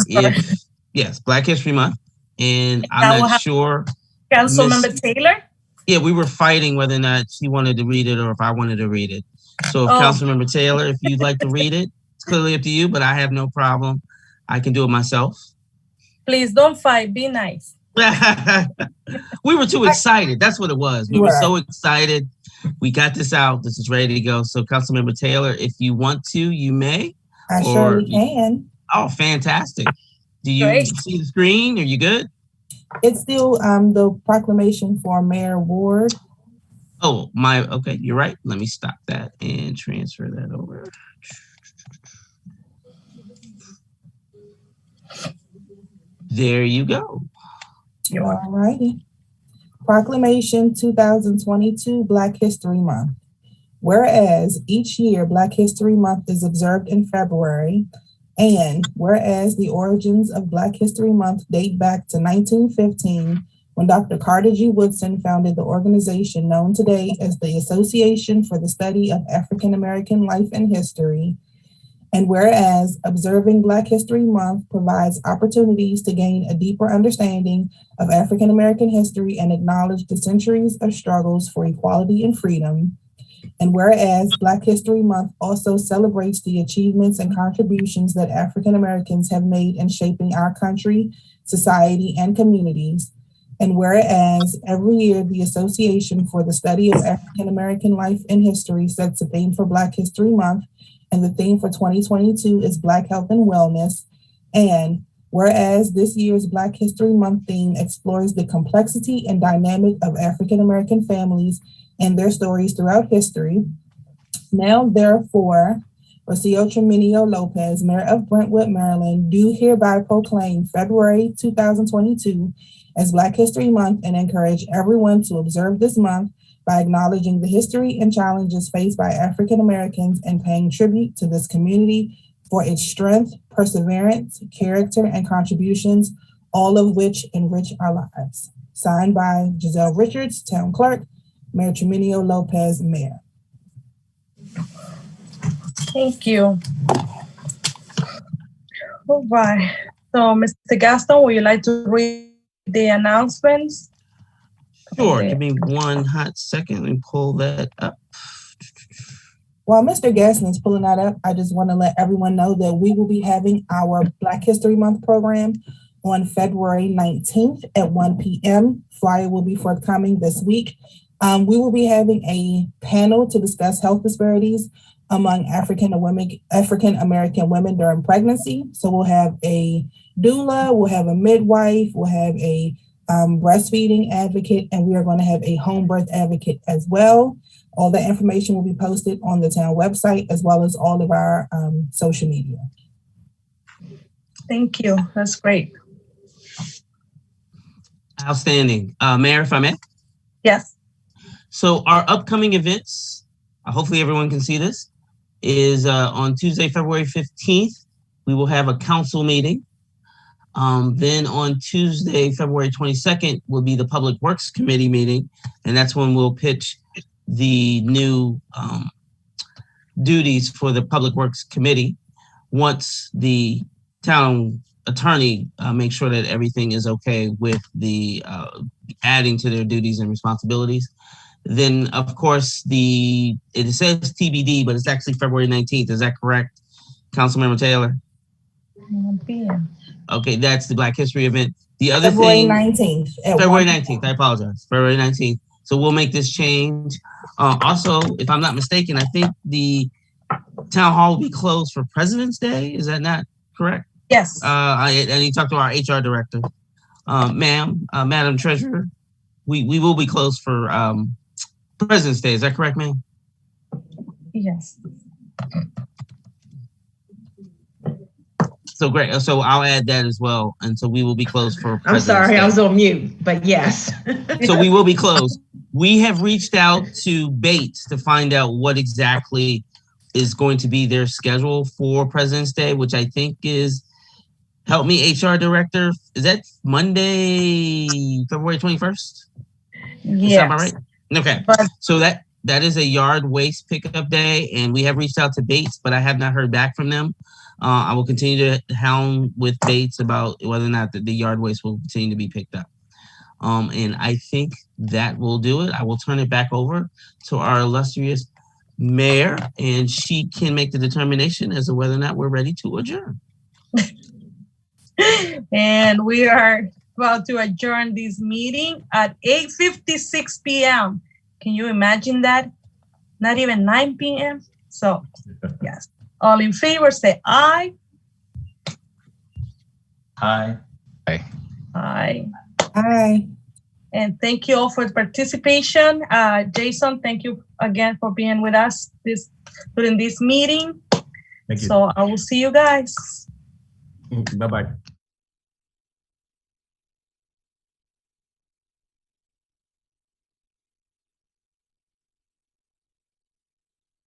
yes, Black History Month. And I'm not sure. Councilmember Taylor? Yeah, we were fighting whether or not she wanted to read it or if I wanted to read it. So if Councilmember Taylor, if you'd like to read it, it's clearly up to you, but I have no problem. I can do it myself. Please don't fight, be nice. We were too excited. That's what it was. We were so excited. We got this out. This is ready to go. So Councilmember Taylor, if you want to, you may. I surely can. Oh, fantastic. Do you see the screen? Are you good? It's still the proclamation for Mayor Ward. Oh, okay, you're right. Let me stop that and transfer that over. There you go. All righty. Proclamation 2022 Black History Month. Whereas each year Black History Month is observed in February, and whereas the origins of Black History Month date back to 1915, when Dr. Carter G. Woodson founded the organization known today as the Association for the Study of African American Life and History, and whereas observing Black History Month provides opportunities to gain a deeper understanding of African American history and acknowledge the centuries of struggles for equality and freedom, and whereas Black History Month also celebrates the achievements and contributions that African Americans have made in shaping our country, society, and communities, and whereas every year the Association for the Study of African American Life and History sets a theme for Black History Month, and the theme for 2022 is Black Health and Wellness, and whereas this year's Black History Month theme explores the complexity and dynamic of African American families and their stories throughout history, now therefore, Rocio Treminio Lopez, Mayor of Brentwood, Maryland, do hereby proclaim February 2022 as Black History Month and encourage everyone to observe this month by acknowledging the history and challenges faced by African Americans and paying tribute to this community for its strength, perseverance, character, and contributions, all of which enrich our lives. Signed by Giselle Richards, Town Clerk, Mayor Treminio Lopez, Mayor. Thank you. All right. So, Mr. Gaston, would you like to read the announcements? Sure. Give me one hot second and pull that up. While Mr. Gaston is pulling that up, I just want to let everyone know that we will be having our Black History Month program on February 19th at 1 p.m. Flyer will be forthcoming this week. We will be having a panel to discuss health disparities among African American women during pregnancy. So we'll have a doula, we'll have a midwife, we'll have a breastfeeding advocate, and we are going to have a home birth advocate as well. All that information will be posted on the town website as well as all of our social media. Thank you. That's great. Outstanding. Mayor, if I may? Yes. So our upcoming events, hopefully everyone can see this, is on Tuesday, February 15th, we will have a council meeting. Then on Tuesday, February 22nd, will be the Public Works Committee meeting, and that's when we'll pitch the new duties for the Public Works Committee once the town attorney makes sure that everything is okay with the adding to their duties and responsibilities. Then, of course, it says TBD, but it's actually February 19th. Is that correct, Councilmember Taylor? Okay, that's the Black History event. The other February thing, 19th. February 19th. I apologize. February 19th. So we'll make this change. Also, if I'm not mistaken, I think the town hall will be closed for President's Day. Is that not correct? Yes. And you talked to our HR director, ma'am, Madam Treasurer. We will be closed for President's Day. Is that correct, ma'am? Yes. So great. So I'll add that as well. And so we will be closed for President's I'm sorry, Day. I was on mute, but yes. So we will be closed. We have reached out to Bates to find out what exactly is going to be their schedule for President's Day, which I think is, help me, HR director, is that Monday, February 21st? Yes. Is that about right? Okay. But so that is a yard waste pickup day, and we have reached out to Bates, but I have not heard back from them. I will continue to hound with Bates about whether or not the yard waste will continue to be picked up. And I think that will do it. I will turn it back over to our illustrious mayor, and she can make the determination as to whether or not we're ready to adjourn. And we are about to adjourn this meeting at 8:56 p.m. Can you imagine that? Not even 9 p.m. So, yes. All in favor, say aye. Aye. Aye. Aye. Aye. And thank you all for participation. Jason, thank you again for being with us during this meeting. Thank you. So I will see you guys. Bye-bye.